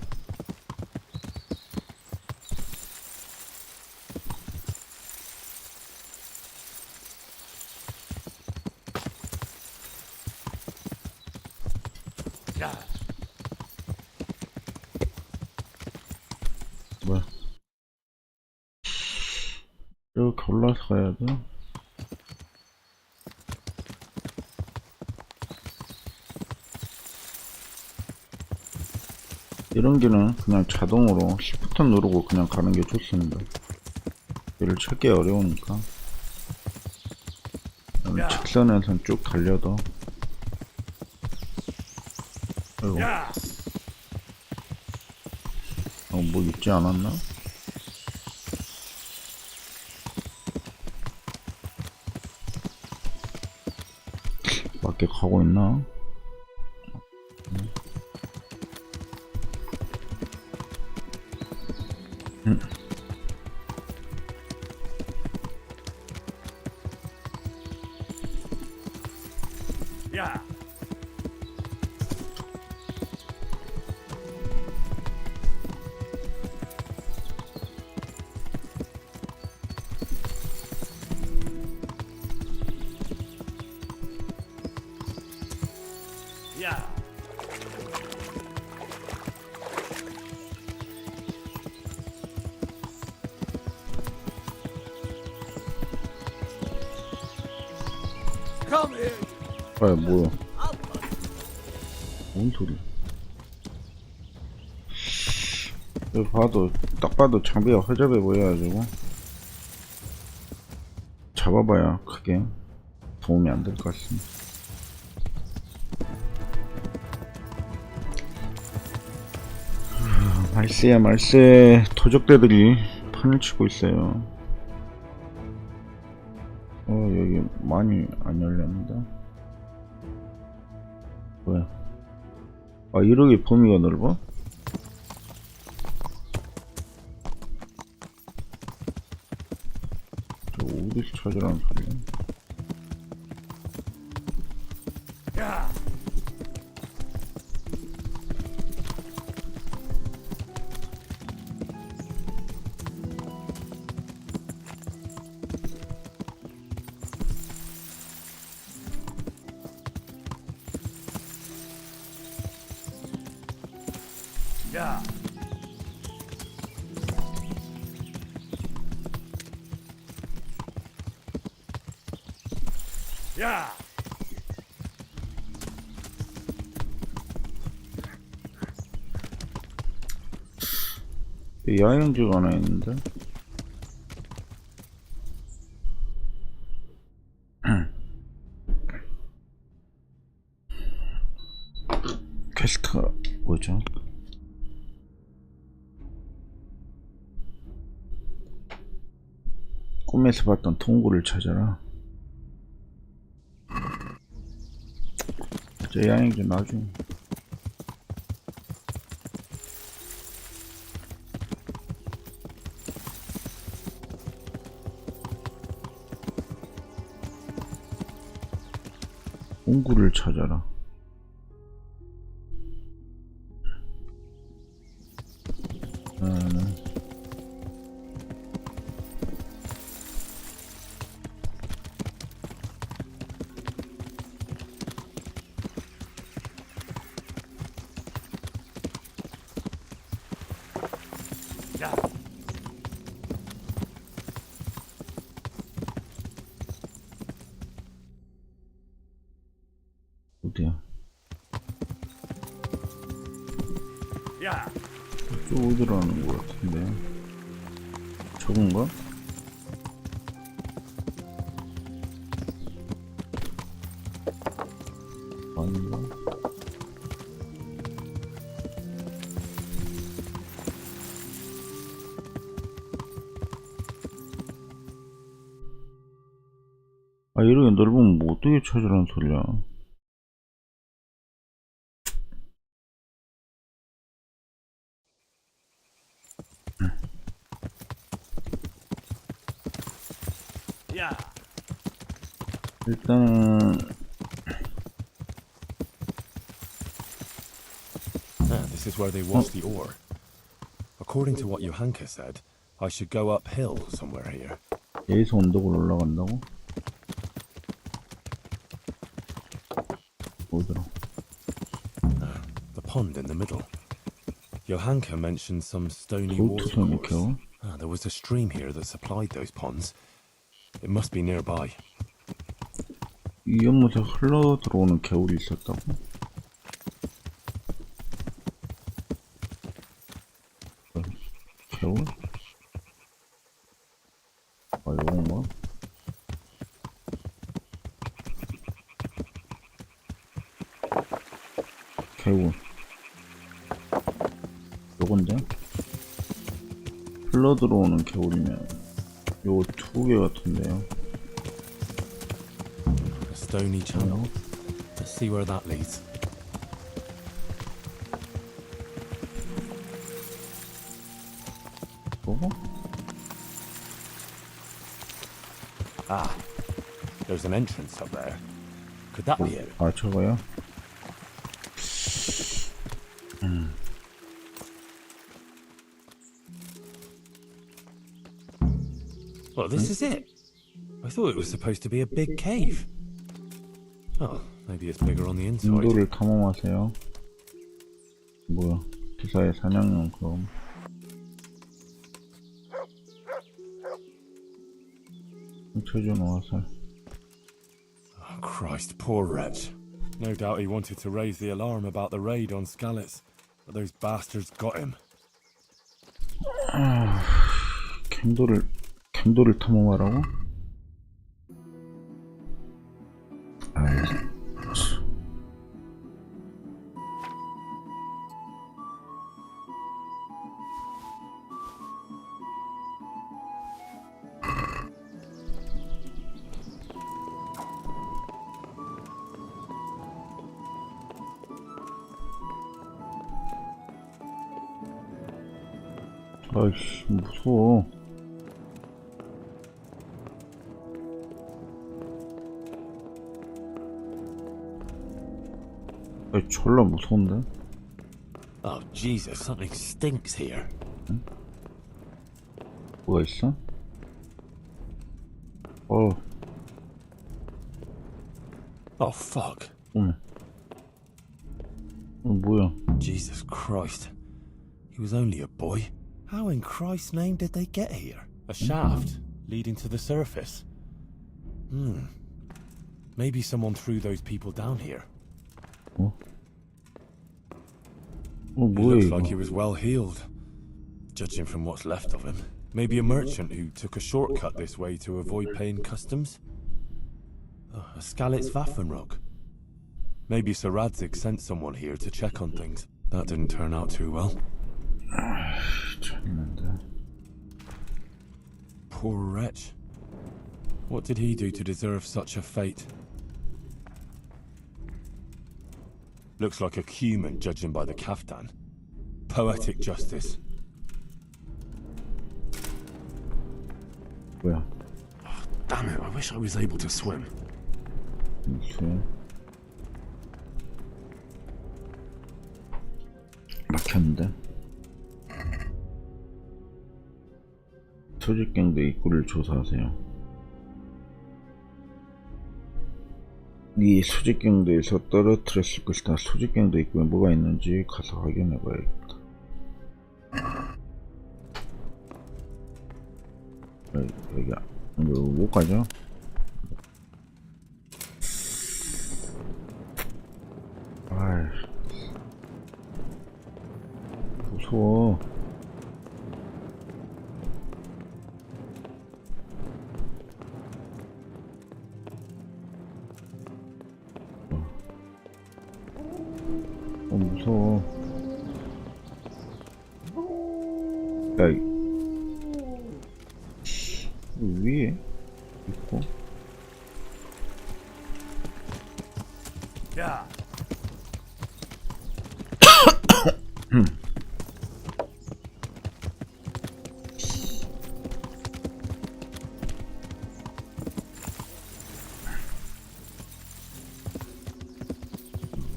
야. 뭐야? 이렇게 올라서 가야 돼? 이런 길은 그냥 자동으로 Shift 누르고 그냥 가는 게 좋습니다. 길을 찾기 어려우니까. 직선에선 쭉 달려도. 아이고. 뭐 있지 않았나? 맞게 가고 있나? 야. 야. 아, 뭐야? 뭔 소리? 여기 봐도 딱 봐도 장비가 허접해 보여가지고 잡아봐야 크게 도움이 안 될 것 같습니다. 말세야 말세. 도적대들이 판을 치고 있어요. 여기 많이 안 열렸는데. 뭐야? 아, 이렇게 범위가 넓어? 저 어디서 찾으라는 소리야? 야! 야! 야! 야영지가 하나 있는데? 퀘스트가 뭐죠? 꿈에서 봤던 통구를 찾아라. 저 야영지 나중에. 통구를 찾아라. 야! 어디야? 야! 저 어디로 하는 것 같은데? 저건가? 아닌가? 아, 이렇게 넓으면 뭐 어떻게 찾으라는 소리야? 야! 일단은 This is where they wash the ore. According to what Johanka said, I should go uphill somewhere here. 여기서 언덕을 올라간다고? 어디로? The pond in the middle. Johanka mentioned some stony 도트섬 water 겨우? course. There was a stream here that supplied those ponds. It must be nearby. 이 연못에 흘러 들어오는 개울이 있었다고? 개울? 아, 요건가? 개울. 요건데? 흘러 들어오는 개울이면 요거 2개 같은데요. A stony channel. Let's see where that leads. 뭐고? Ah, there's an entrance up there. Could that be it? 아, 저거요? Well, this is it. I thought it was supposed to be a big cave. Oh, maybe it's bigger on the inside. 인도를 탐험하세요. 뭐야? 기사의 사냥용 그럼. 훔쳐준 화살. Oh, Christ, poor wretch. No doubt he wanted to raise the alarm about the raid on Skalitz, but those bastards got him. 갱도를 탐험하라고? 아이씨, 무서워. 아이, 졸라 무서운데? Oh, Jesus, something stinks here. 응? 뭐가 있어? Oh, fuck. 뭐야? Jesus Christ. He was only a boy. How in Christ's name did they get here? A shaft leading to the surface. Maybe someone threw those people down here. He looks like he was well healed, judging from what's left of him. Maybe a merchant who took a shortcut this way to avoid paying customs? A Skalitz Waffenrock. Maybe Sir Radzig sent someone here to check on things. That didn't turn out too well. Poor wretch. What did he do to deserve such a fate? Looks like a human, judging by the kaftan. Poetic justice. 뭐야? Oh, damn it, I wish I was able to swim. 막혔는데? 소집갱도 입구를 조사하세요. 이 소집갱도에서 떨어뜨렸을 것이다. 소집갱도 입구에 뭐가 있는지 가서 확인해봐야겠다. 여기야. 이거 못 가죠? 아이, 무서워. 무서워. 야, 위에 있고. 야.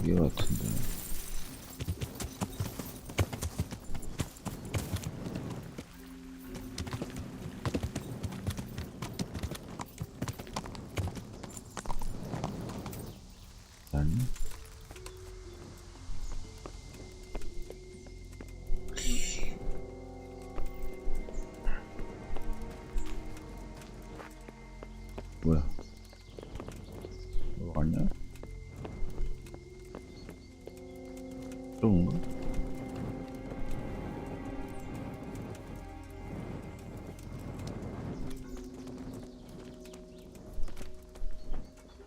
위에 같은데. 뭐야? 이거 아니야? 저건가?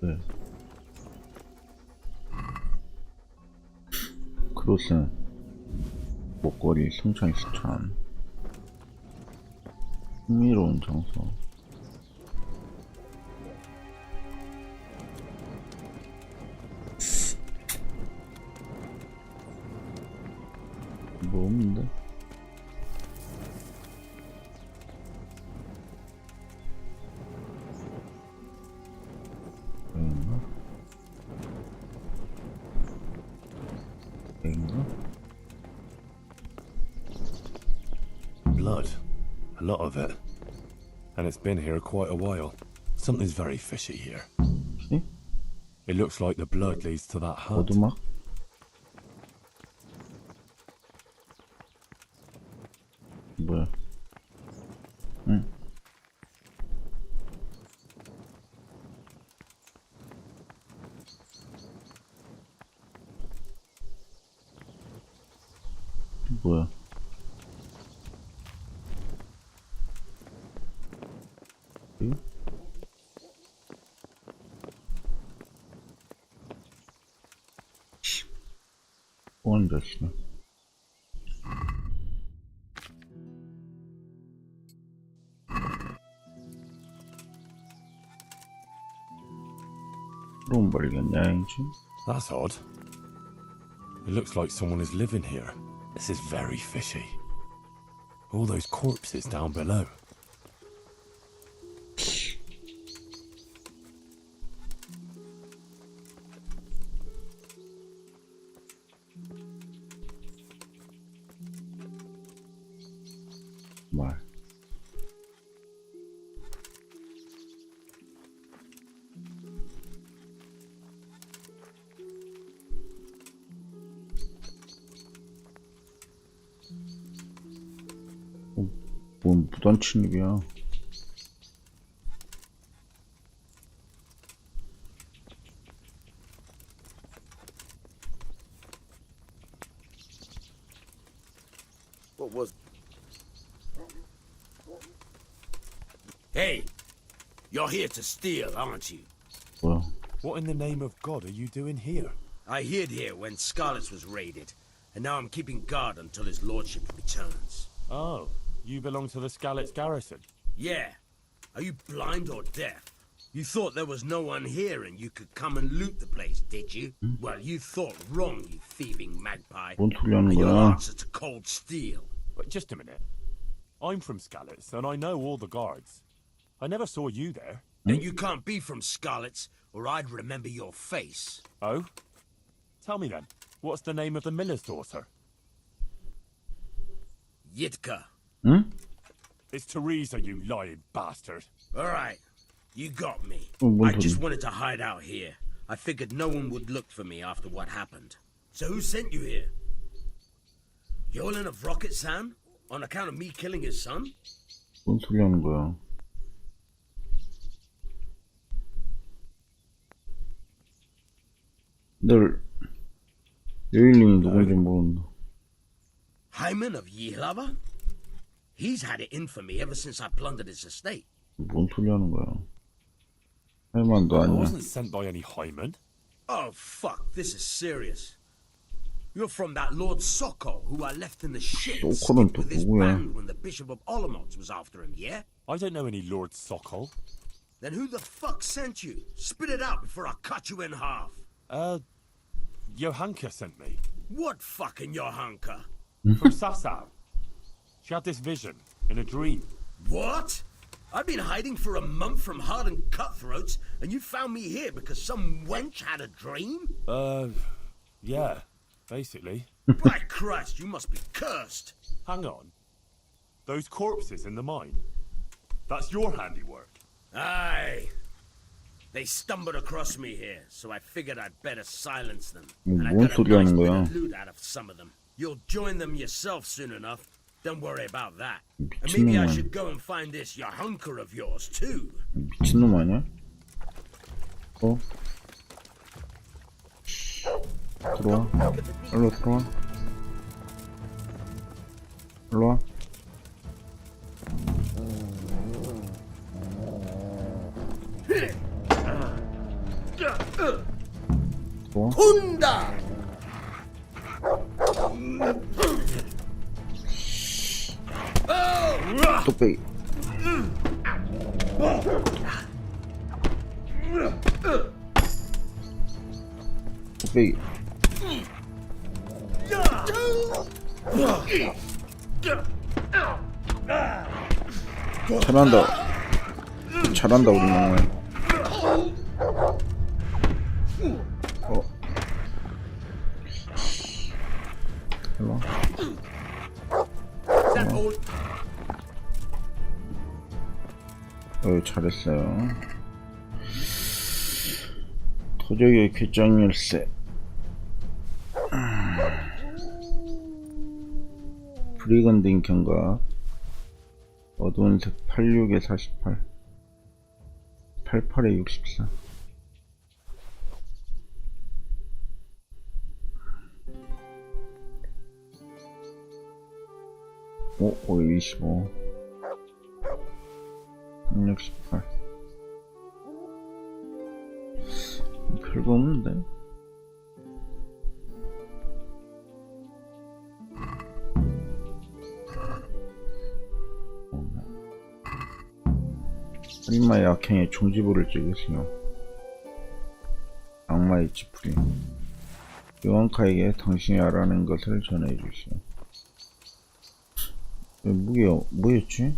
네. 크로스 목걸이 승천 시천 흥미로운 장소. 뭐 없는데? Blood. A lot of it. And it's been here quite a while. Something's very fishy here. It looks like the blood leads to that hut. 오두막? 뭐야? 응. 뭐야? 응? 뭐하는 자식이야? 그럼 모르겠냐, 인지? That's odd. It looks like someone is living here. This is very fishy. All those corpses down below. 말. 뭔 무단 침입이야? What was? Hey, you're here to steal, aren't you? Well, what in the name of God are you doing here? I hid here when Scarlet's was raided, and now I'm keeping guard until his lordship returns. Oh, you belong to the Skalitz garrison? Yeah. Are you blind or deaf? You thought there was no one here and you could come and loot the place, did you? Well, you thought wrong, you thieving magpie. 뭔 소리 하는 And you'll 거야? answer to cold steel. But just a minute. I'm from Skalitz, and I know all the guards. I never saw you there. Then you can't be from Scarlet's, or I'd remember your face. Oh? Tell me then, what's the name of the miller's daughter? Yitka. Hmm? It's Teresa, you lying bastard. All right. You got me. 뭔 I 소리? just wanted to hide out here. I figured no one would look for me after what happened. So who sent you here? Yolan of Rocket Sam? On account of me killing his son? 뭔 소리 하는 거야? 널 여일님이 누군지 모른다. Hyman of Yihlava? He's had it in for me ever since I plundered his estate. 뭔 소리 하는 거야? 할만도 I 아니야. wasn't sent by any Hyman. Oh, fuck. This is serious. You're from that Lord Sokol who I left in the shit 소콜은 또 with his 누구야? band when the Bishop of Olomouc was after him, yeah? I don't know any Lord Sokol. Then who the fuck sent you? Spit it out before I cut you in half. Johanka sent me. What fucking Johanka? From Sasau. She had this vision, in a dream. What? I've been hiding for a month from hardened cutthroats, and you found me here because some wench had a dream? Yeah, basically. By Christ, you must be cursed. Hang on. Those corpses in the mine. That's your handiwork. Aye. They stumbled across me here, so I figured I'd better silence them. And I 뭔 got a 소리 nice 하는 bit 거야? of loot out of some of them. You'll join them yourself soon enough. Don't worry about that. And maybe I 미친놈아. should go and find this Yahunker of yours too. 미친놈 아니야? 어? 들어와. 일로 들어와. 일로 와. 들어와. Kunda! 뚝배기. 뚝배기. 잘한다. 잘한다 우리 놈은. 일로 와. 잘했어요. 도적의 귓장 열쇠. 브리건딩 경각. 어두운 색 86에 48. 88에 64. 5, 25 능력 18 별거 없는데? 살인마의 악행에 종지부를 찍으시오. 악마의 지푸리. 요한카에게 당신이 알아낸 것을 전해주시오. 무기가 뭐였지?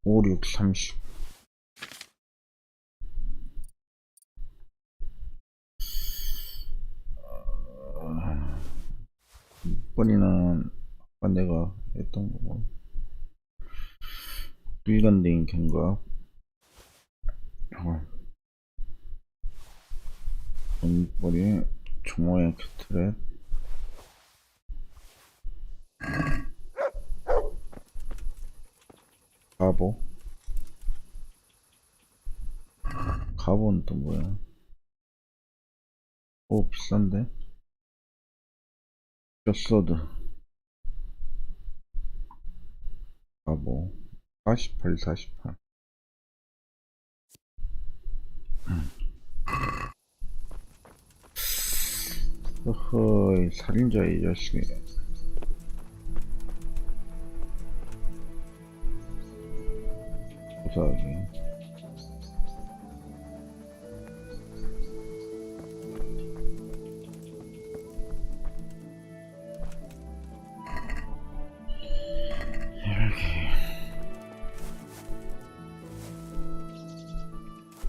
오, 6, 30. 이번에는 아까 내가 했던 거고. 일관된 견갑. 머리 종모양 캐트렛. 가보. 가보는 또 뭐야? 오, 비싼데? 뼈소드. 가보. 48, 48. 허허이, 살인자 이 자식이. 고사하기.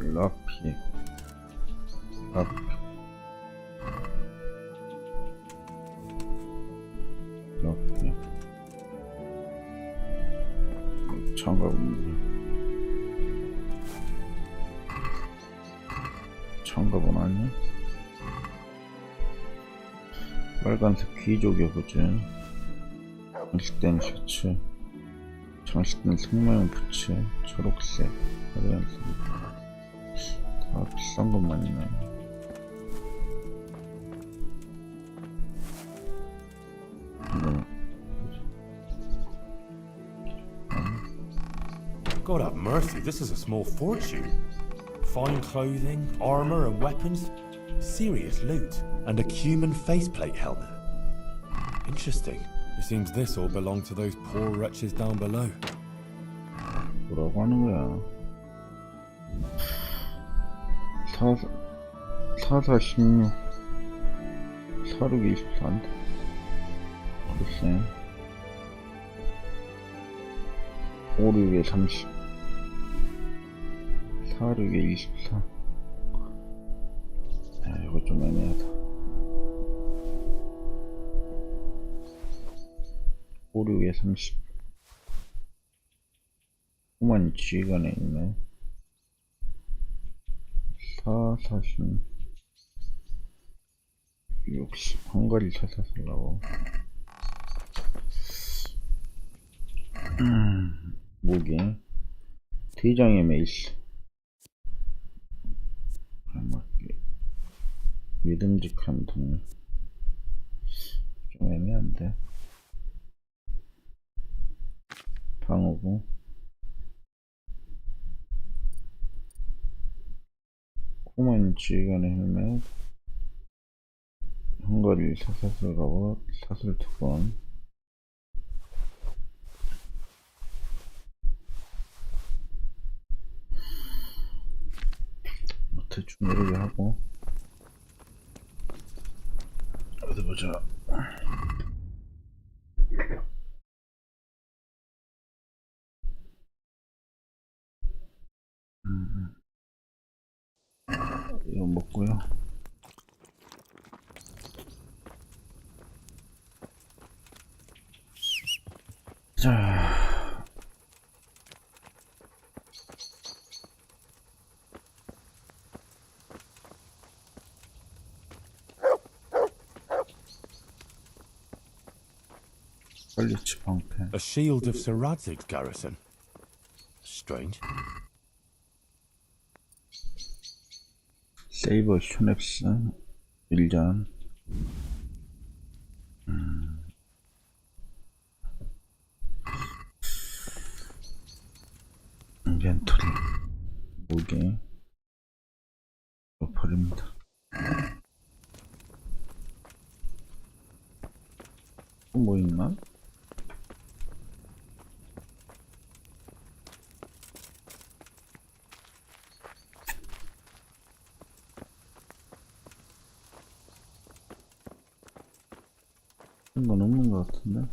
라피. 라피. 라피. 장갑은 장갑은 아니? 빨간색 귀족의 부츠. 장식된 셔츠. 장식된 승마용 부츠. 초록색. 화려한색. 다 비싼 것만 있네. God have mercy, this is a small fortune. Fine clothing, armor and weapons, serious loot, and a human faceplate helmet. Interesting. It seems this all belonged to those poor wretches down below. 뭐라고 하는 거야? 44, 16 46, 24인데 글쎄 5, 6에 30 4, 6에 24 아, 이거 좀 애매하다 5, 6에 30 후만 지휘관에 있네 4, 40 60 헝가리 찾아서려고 무기 대장의 메이스 믿음직한 동 좀 애매한데 방어구 코만 지휘관의 헬멧 헝가리 사슬 갑옷 사슬 투건 대충 이렇게 하고 어디 보자 이거 먹고요 자 A shield of Sir Radzig's garrison. Strange. 세이버 슈넵스 1전 인벤토리 무게 버립니다. 또 뭐 있나? 이런 건 없는 것 같은데.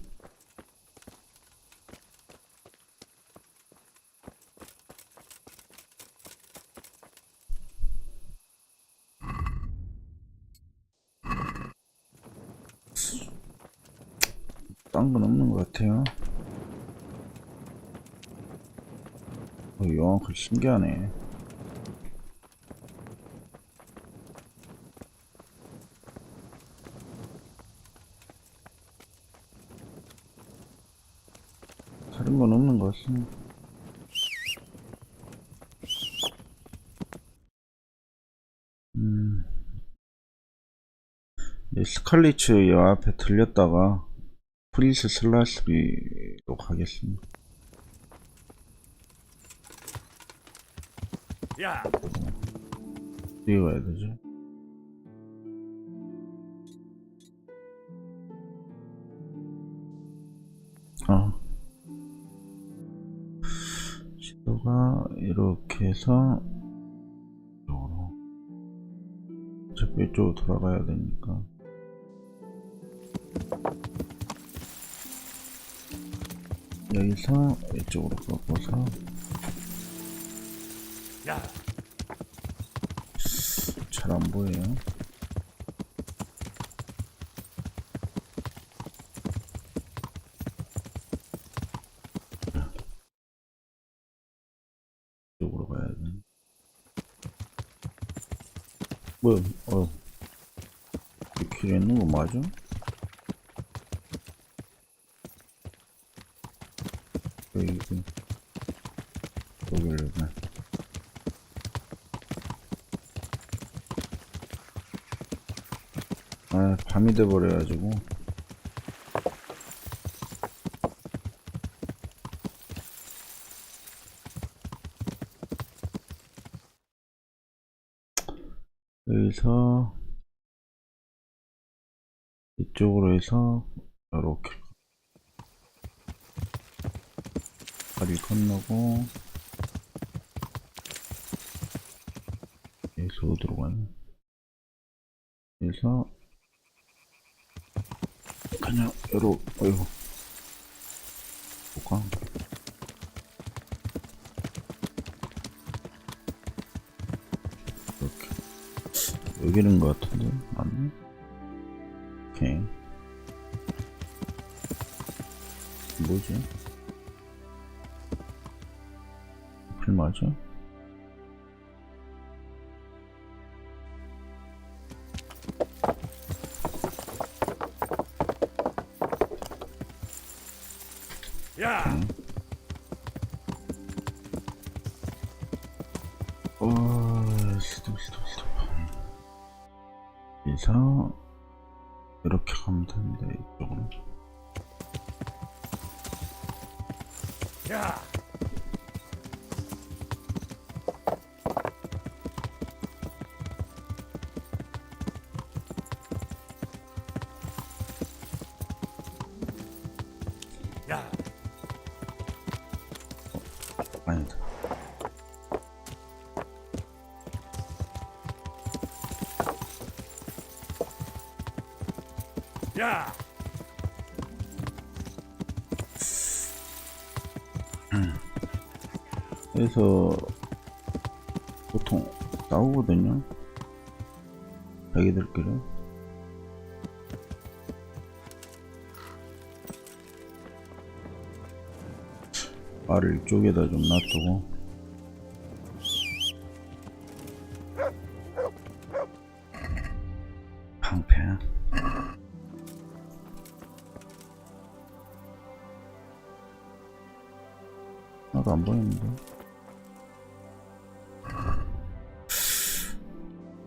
딴 건 없는 것 같아요. 영화가 신기하네. 다른 건 없는 것 같습니다. 스칼리츠 여 앞에 들렸다가 프린스 슬라스비로 가겠습니다. 야. 어디 가야 되지? 지도가 이렇게 해서 이쪽으로 어차피 이쪽으로 돌아가야 되니까 여기서 이쪽으로 꺾어서 잘 안 보여요. 이쪽으로 가야 돼. 뭐야? 이 길에 있는 거 맞아? 여기를 밤이 돼버려가지고 여기서 이쪽으로 해서 이렇게 다리 건너고 여기서 어디로 가냐? 여기서 그냥 요로 어이구 볼까? 이렇게 여기는 것 같은데 맞네? 오케이 뭐지? 불 맞아? 야. 스톱. 그래서 이렇게 가면 되는데 이쪽으로. 야. 야. 아니다. 야. 그래서 보통 나오거든요. 자기들끼리. 말을 이쪽에다 좀 놔두고. 방패. 나도 안 보이는데.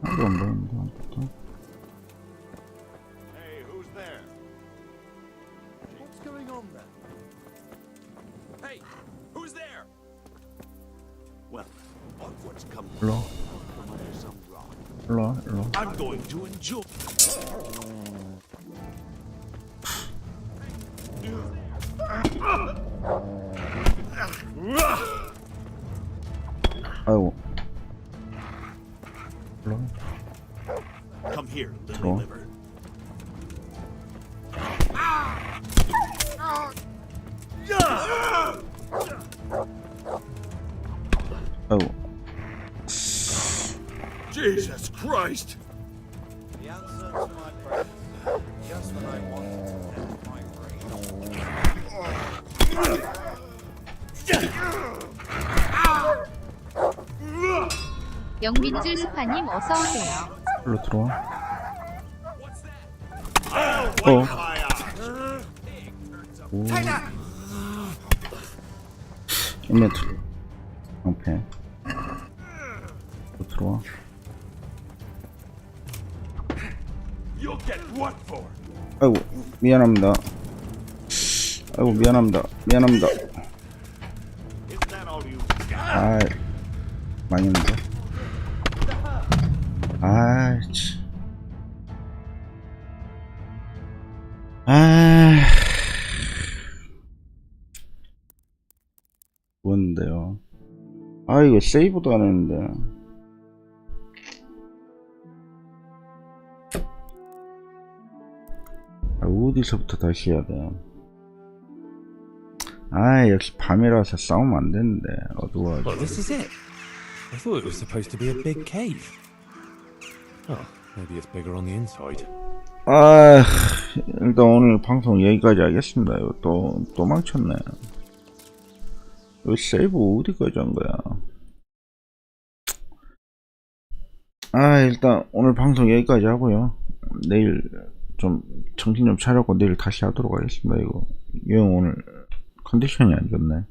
나도 안 보이는데 아무것도. 일로 일로 일로. I'm going to enjoy. 아이고. 일로. Come here, 들어. liver. 아이고. Jesus Christ! The answer to my prayers, just when I wanted to set my 영민줄 스파님 어서오세요. 일로 들어와. 오. 인벤토리. 방패. 또 들어와. You'll get what for? 아이고 미안합니다. 아이고 미안합니다. 미안합니다. 아 망했는데. 아 참. 아 뭔데요? 아 이거 세이브도 안 했는데. 어디서부터 다시 해야 돼? 아 역시 밤이라서 싸우면 안 되는데 어두워가지고. Well, this is it. I thought it was supposed to be a big cave. Oh, maybe it's bigger on the inside. 아 일단 오늘 방송 여기까지 하겠습니다. 이거 또 망쳤네. 이거 세이브 어디까지 한 거야? 아 일단 오늘 방송 여기까지 하고요. 내일 좀 정신 좀 차려고 내일 다시 하도록 하겠습니다. 이거 영 오늘 컨디션이 안 좋네.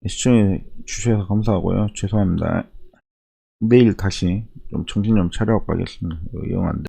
시청해 주셔서 감사하고요. 죄송합니다. 내일 다시 좀 정신 좀 차려고 하겠습니다. 이거 영 안 돼.